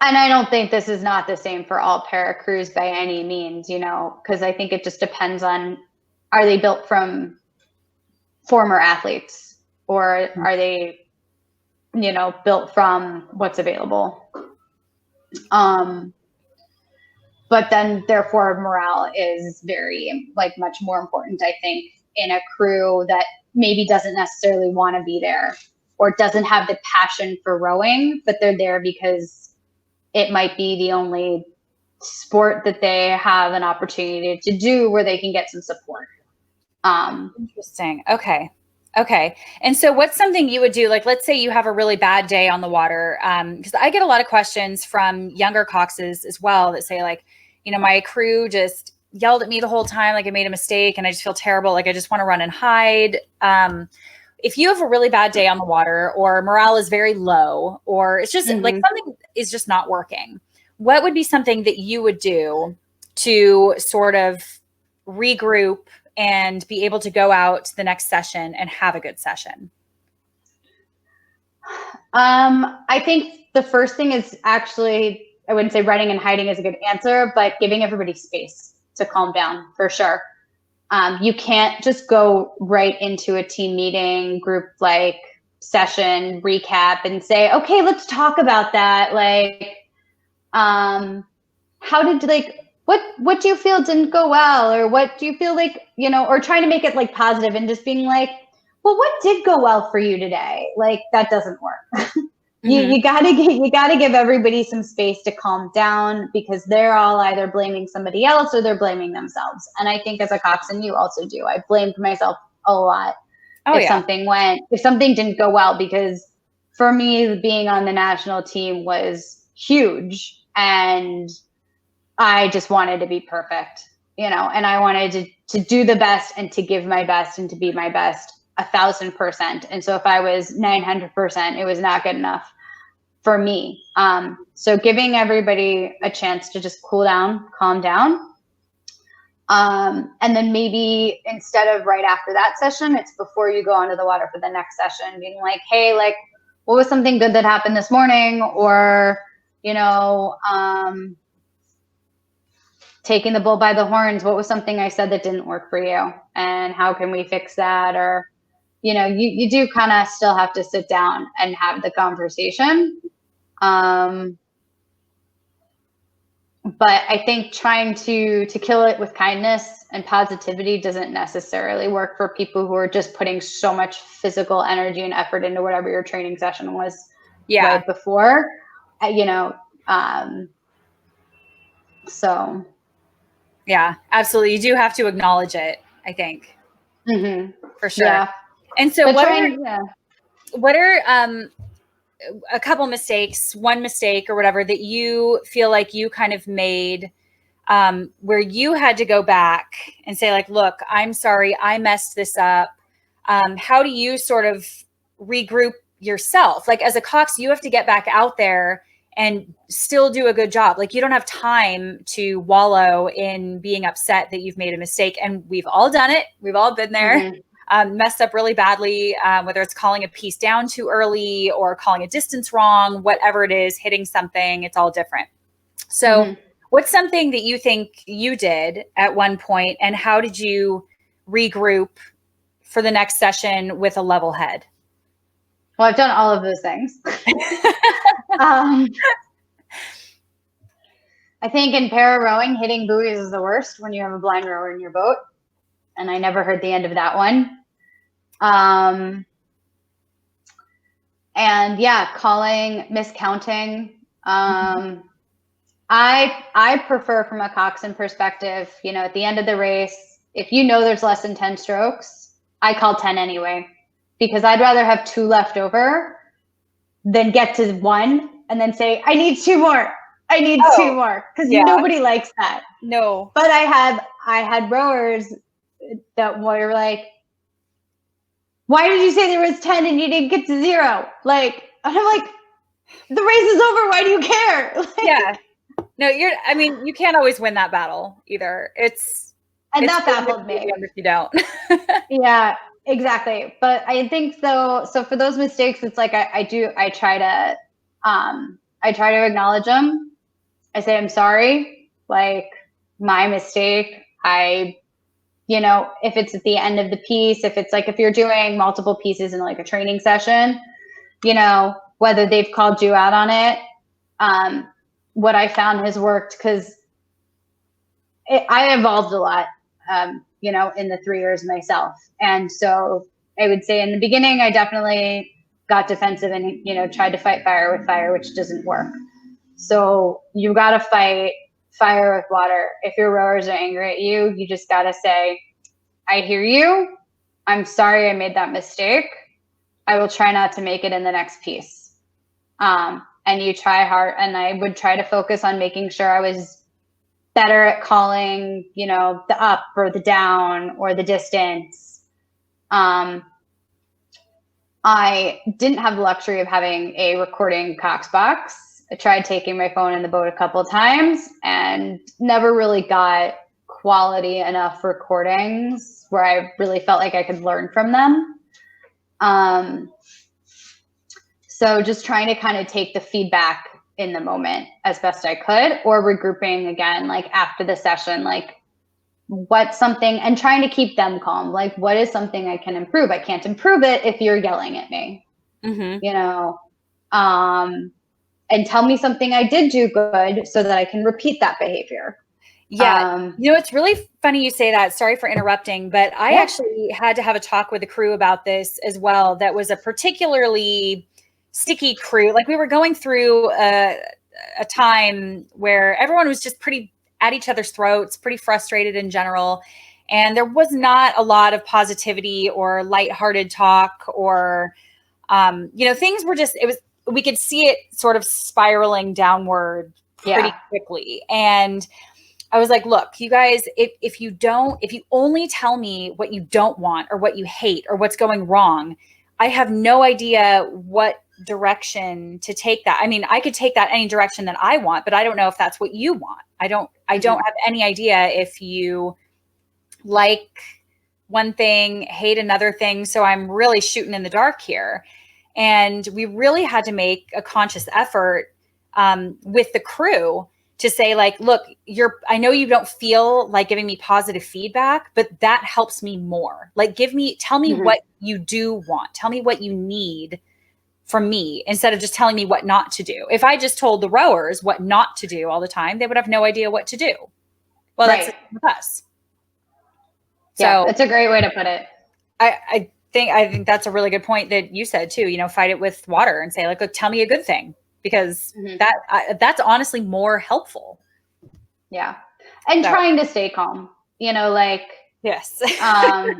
and I don't think this is not the same for all para crews by any means, because I think it just depends on, are they built from former athletes or are they, built from what's available? But then therefore morale is very like much more important, I think, in a crew that maybe doesn't necessarily want to be there or doesn't have the passion for rowing, but they're there because it might be the only sport that they have an opportunity to do where they can get some support. Interesting. Okay. And so what's something you would do? Like, let's say you have a really bad day on the water. Because I get a lot of questions from younger coxes as well that say like, my crew just yelled at me the whole time. Like I made a mistake and I just feel terrible. Like I just want to run and hide. If you have a really bad day on the water or morale is very low, or it's just like something is just not working, what would be something that you would do to sort of regroup and be able to go out the next session and have a good session? I think the first thing is actually, I wouldn't say running and hiding is a good answer, but giving everybody space to calm down for sure. You can't just go right into a team meeting, group like session recap and say, okay, let's talk about that. Like, how did like, what do you feel didn't go well? Or what do you feel like, or trying to make it like positive and just being like, well, what did go well for you today? Like that doesn't work. You gotta give everybody some space to calm down because they're all either blaming somebody else or they're blaming themselves. And I think as a coxswain, you also do. I blamed myself a lot if something didn't go well, because for me, being on the national team was huge and I just wanted to be perfect, and I wanted to do the best and to give my best and to be my best 1,000%. And so if I was 900%, it was not good enough for me. So giving everybody a chance to just cool down, calm down. And then maybe instead of right after that session, it's before you go onto the water for the next session, being like, hey, like, what was something good that happened this morning? Or, taking the bull by the horns. What was something I said that didn't work for you? And how can we fix that? Or, you do kind of still have to sit down and have the conversation. But I think trying to kill it with kindness and positivity doesn't necessarily work for people who are just putting so much physical energy and effort into whatever your training session was right before, so. Yeah, absolutely. You do have to acknowledge it, I think. For sure. Yeah. And so what are a couple mistakes, one mistake or whatever that you feel like you kind of made where you had to go back and say like, look, I'm sorry, I messed this up. How do you sort of regroup yourself. Like as a Cox, you have to get back out there and still do a good job. Like you don't have time to wallow in being upset that you've made a mistake. And we've all done it. We've all been there, messed up really badly, whether it's calling a piece down too early or calling a distance wrong, whatever it is, hitting something, it's all different. So what's something that you think you did at one point, and how did you regroup for the next session with a level head? Well, I've done all of those things. I think in para rowing, hitting buoys is the worst when you have a blind rower in your boat. And I never heard the end of that one. And yeah, calling, miscounting. I prefer from a coxswain perspective, you know, at the end of the race, if you know there's less than 10 strokes, I call 10 anyway, because I'd rather have 2 left over than get to 1 and then say, I need 2 more. I need 2 more. Because nobody likes that. No. But I had rowers that were like, why did you say there was 10 and you didn't get to 0? Like, and I'm like, the race is over. Why do you care? Like, yeah. No, you can't always win that battle either. And that baffled me. If you don't. Yeah, exactly. But I think so for those mistakes, it's like I try to acknowledge them. I say, I'm sorry, like my mistake. You know, if it's at the end of the piece, if it's like, if you're doing multiple pieces in like a training session, you know, whether they've called you out on it, what I found has worked, because I evolved a lot, you know, in the 3 years myself. And so I would say in the beginning, I definitely got defensive and, you know, tried to fight fire with fire, which doesn't work. So you got to fight fire with water. If your rowers are angry at you, you just got to say, I hear you. I'm sorry I made that mistake. I will try not to make it in the next piece. And you try hard. And I would try to focus on making sure I was better at calling, you know, the up or the down or the distance. I didn't have the luxury of having a recording Cox box. I tried taking my phone in the boat a couple of times and never really got quality enough recordings where I really felt like I could learn from them. So just trying to kind of take the feedback in the moment as best I could, or regrouping again, like after the session, like what's something, and trying to keep them calm. Like, what is something I can improve? I can't improve it if you're yelling at me, you know, and tell me something I did do good so that I can repeat that behavior. Yeah. You know, it's really funny you say that. Sorry for interrupting, but I actually had to have a talk with the crew about this as well. That was a particularly sticky crew. Like we were going through a time where everyone was just pretty at each other's throats, pretty frustrated in general. And there was not a lot of positivity or lighthearted talk or, you know, things were just, we could see it sort of spiraling downward pretty quickly. And I was like, look, you guys, if you only tell me what you don't want or what you hate or what's going wrong, I have no idea what direction to take that. I mean, I could take that any direction that I want, but I don't know if that's what you want. I don't have any idea if you like one thing, hate another thing. So I'm really shooting in the dark here. And we really had to make a conscious effort with the crew to say, like, look, I know you don't feel like giving me positive feedback, but that helps me more. Like, tell me what you do want. Tell me what you need from me instead of just telling me what not to do. If I just told the rowers what not to do all the time, they would have no idea what to do. Well, that's with us. Yeah, that's a great way to put it. I think that's a really good point that you said too, you know, fight it with water and say, like, look, tell me a good thing, because that's honestly more helpful. Yeah. And trying to stay calm, you know, like, yes. I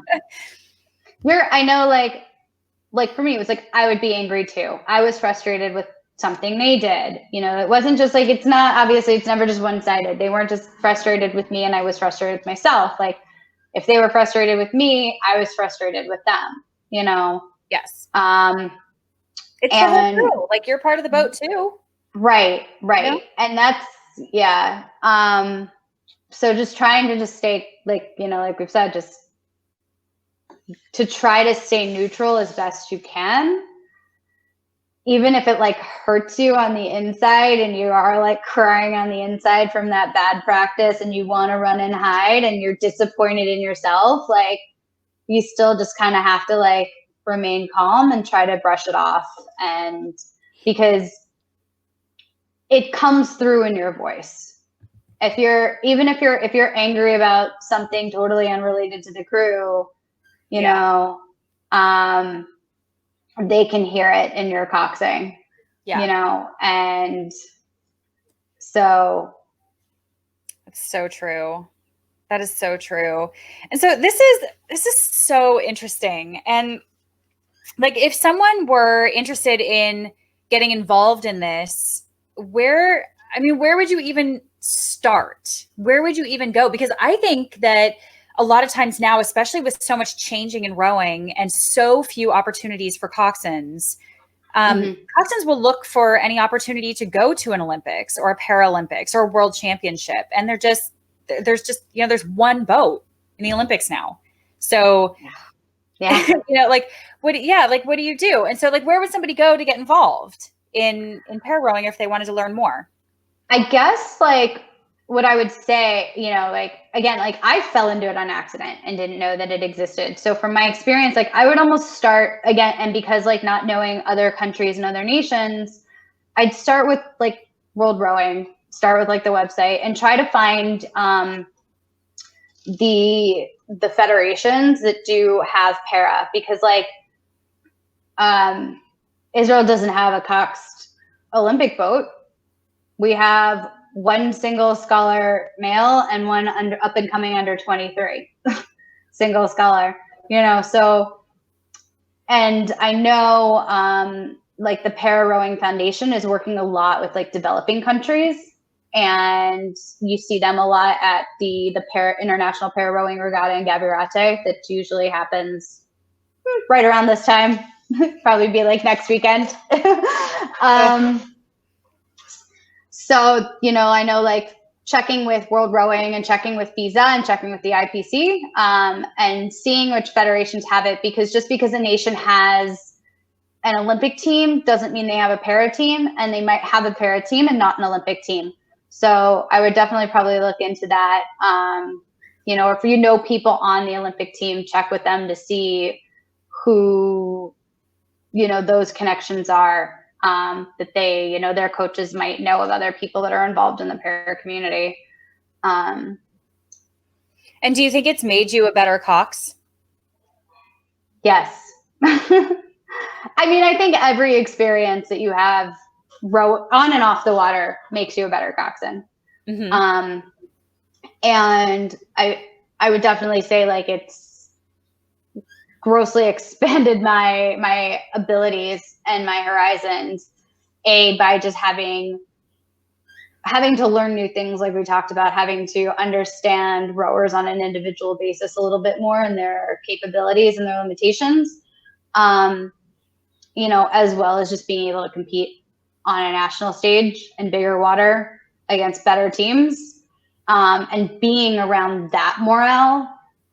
know, like for me, it was like, I would be angry too. I was frustrated with something they did, you know, it wasn't just like, it's never just one-sided. They weren't just frustrated with me and I was frustrated with myself. Like, if they were frustrated with me, I was frustrated with them, you know? Yes. It's the whole And crew. Like you're part of the boat too. right. You know? And that's, yeah. So just trying to just stay, like, like we've said, just to try to stay neutral as best you can, even if it like hurts you on the inside and you are like crying on the inside from that bad practice and you want to run and hide and you're disappointed in yourself, like you still just kind of have to like remain calm and try to brush it off. And because it comes through in your voice. If you're angry about something totally unrelated to the crew, you know, they can hear it in your coxing, and so. It's so true. That is so true. And so this is so interesting. And like if someone were interested in getting involved in this, where would you even start? Where would you even go? Because I think that a lot of times now, especially with so much changing in rowing and so few opportunities for coxswains, coxswains will look for any opportunity to go to an Olympics or a Paralympics or a World Championship. And there's just, there's one boat in the Olympics now. So, yeah, like, what do you do? And so like, where would somebody go to get involved in para rowing if they wanted to learn more? I guess like what I would say, like, again, like I fell into it on accident and didn't know that it existed. So from my experience, like I would almost start again. And because like not knowing other countries and other nations, I'd start with like World Rowing, start with like the website and try to find the federations that do have para, because like Israel doesn't have a coxed Olympic boat. We have one single scholar male and one up and coming under 23 single scholar, so, and I know like the Para Rowing Foundation is working a lot with like developing countries, and you see them a lot at the International Para Rowing Regatta in Gavirate that usually happens right around this time. Probably be like next weekend. So, I know like checking with World Rowing and checking with FISA and checking with the IPC and seeing which federations have it, because just because a nation has an Olympic team doesn't mean they have a para team, and they might have a para team and not an Olympic team. So I would definitely probably look into that. If people on the Olympic team, check with them to see who, those connections are. That they, their coaches might know of other people that are involved in the para community. And do you think it's made you a better cox? Yes. I think every experience that you have row on and off the water makes you a better coxswain. And I would definitely say like it's grossly expanded my abilities and my horizons, by just having to learn new things, like we talked about, having to understand rowers on an individual basis a little bit more and their capabilities and their limitations, as well as just being able to compete on a national stage in bigger water against better teams, and being around that morale,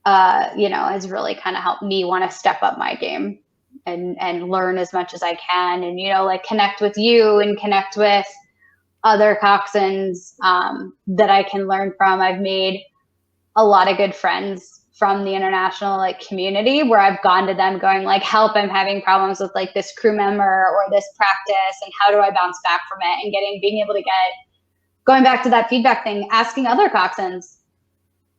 has really kind of helped me want to step up my game and learn as much as I can, and, like connect with you and connect with other coxswains that I can learn from. I've made a lot of good friends from the international like community, where I've gone to them going like, help, I'm having problems with like this crew member or this practice, and how do I bounce back from it? And being able to going back to that feedback thing, asking other coxswains.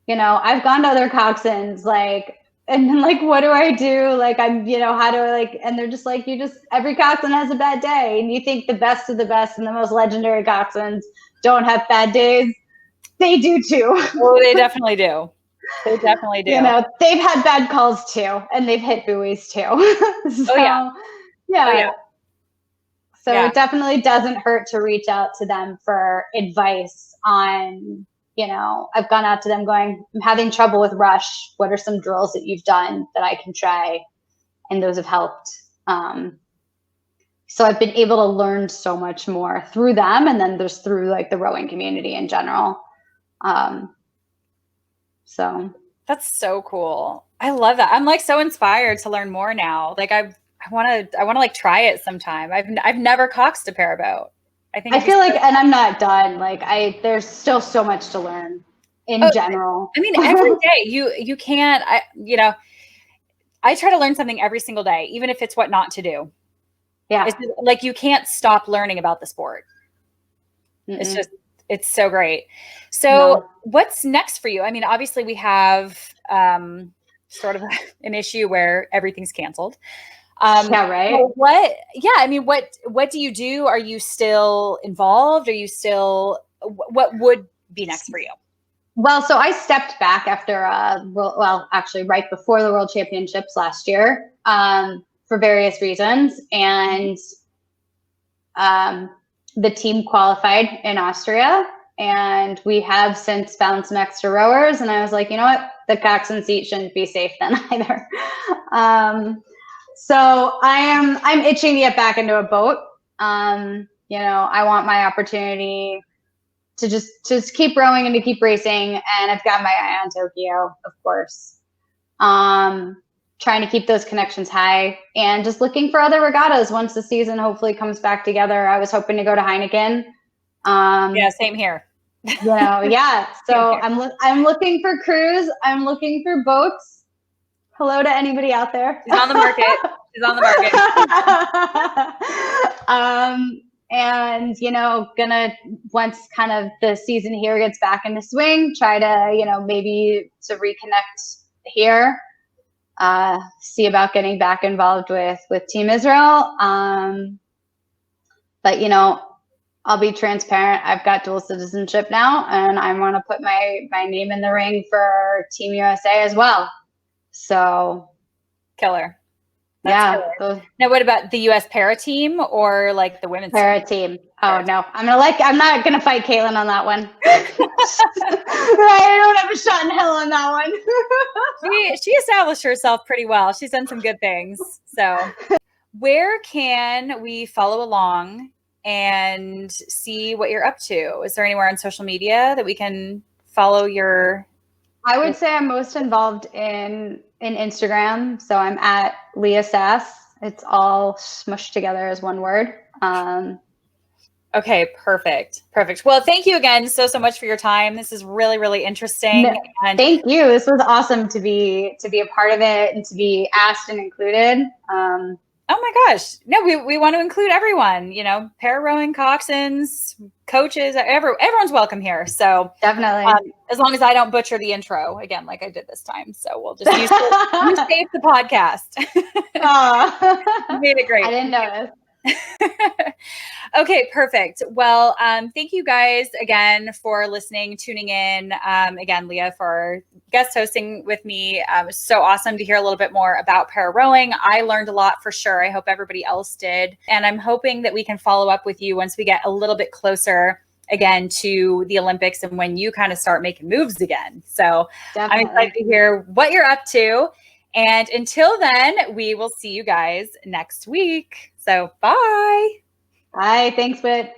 I've gone to other coxswains, like, and then like, what do I do? Like, how do I like, and they're just like, every coxswain has a bad day. And you think the best of the best and the most legendary coxswains don't have bad days. They do too. Oh, they definitely do. They definitely do. They've had bad calls too, and they've hit buoys too. So, yeah. So it definitely doesn't hurt to reach out to them for advice on, I've gone out to them going, I'm having trouble with rush. What are some drills that you've done that I can try? And those have helped. So I've been able to learn so much more through them, and then there's through like the rowing community in general. So that's so cool. I love that. I'm like so inspired to learn more now. Like I want to like try it sometime. I've never coxed a powerboat. I feel like, and I'm not done. Like there's still so much to learn in general. I mean, every day you can't, I try to learn something every single day, even if it's what not to do. Yeah. It's like, you can't stop learning about the sport. Mm-mm. It's so great. So what's next for you? I mean, obviously we have sort of an issue where everything's canceled. Yeah, right. What do you do? Are you still involved? What would be next for you? Well, so I stepped back after, actually right before the World Championships last year, for various reasons. And the team qualified in Austria, and we have since found some extra rowers. And I was like, you know what? The coxswain seat shouldn't be safe then either. So I'm itching to get back into a boat. I want my opportunity to just keep rowing and to keep racing. And I've got my eye on Tokyo, of course. Trying to keep those connections high and just looking for other regattas once the season hopefully comes back together. I was hoping to go to Heineken. Yeah, same here. Yeah. So I'm looking for crews. I'm looking for boats. Hello to anybody out there. She's on the market. And gonna, once kind of the season here gets back into swing, try to maybe to reconnect here. See about getting back involved with Team Israel. But I'll be transparent. I've got dual citizenship now, and I want to put my name in the ring for Team USA as well. So killer. That's killer. Now, what about the U.S. para team or like the women's para team? Oh no, I'm not gonna fight Caitlin on that one. I don't have a shot in hell on that one. She established herself pretty well. She's done some good things. So, where can we follow along and see what you're up to? Is there anywhere on social media that we can follow your? I would say I'm most involved in Instagram. So I'm at Leah Sass. It's all smushed together as one word. Okay, perfect. Well, thank you again so much for your time. This is really, really interesting. And thank you. This was awesome to be a part of it and to be asked and included. Oh my gosh. No, we want to include everyone, para rowing, coxswains, coaches, everyone's welcome here. So definitely. As long as I don't butcher the intro again, like I did this time. So we'll just use the podcast. You made it great. I didn't notice. Okay, perfect. Well, thank you guys again for listening, tuning in. Again, Leah for guest hosting with me. It was so awesome to hear a little bit more about para rowing. I learned a lot for sure. I hope everybody else did. And I'm hoping that we can follow up with you once we get a little bit closer again to the Olympics and when you kind of start making moves again. So definitely. I'm excited to hear what you're up to. And until then, we will see you guys next week. So bye. Bye. Thanks, Whit.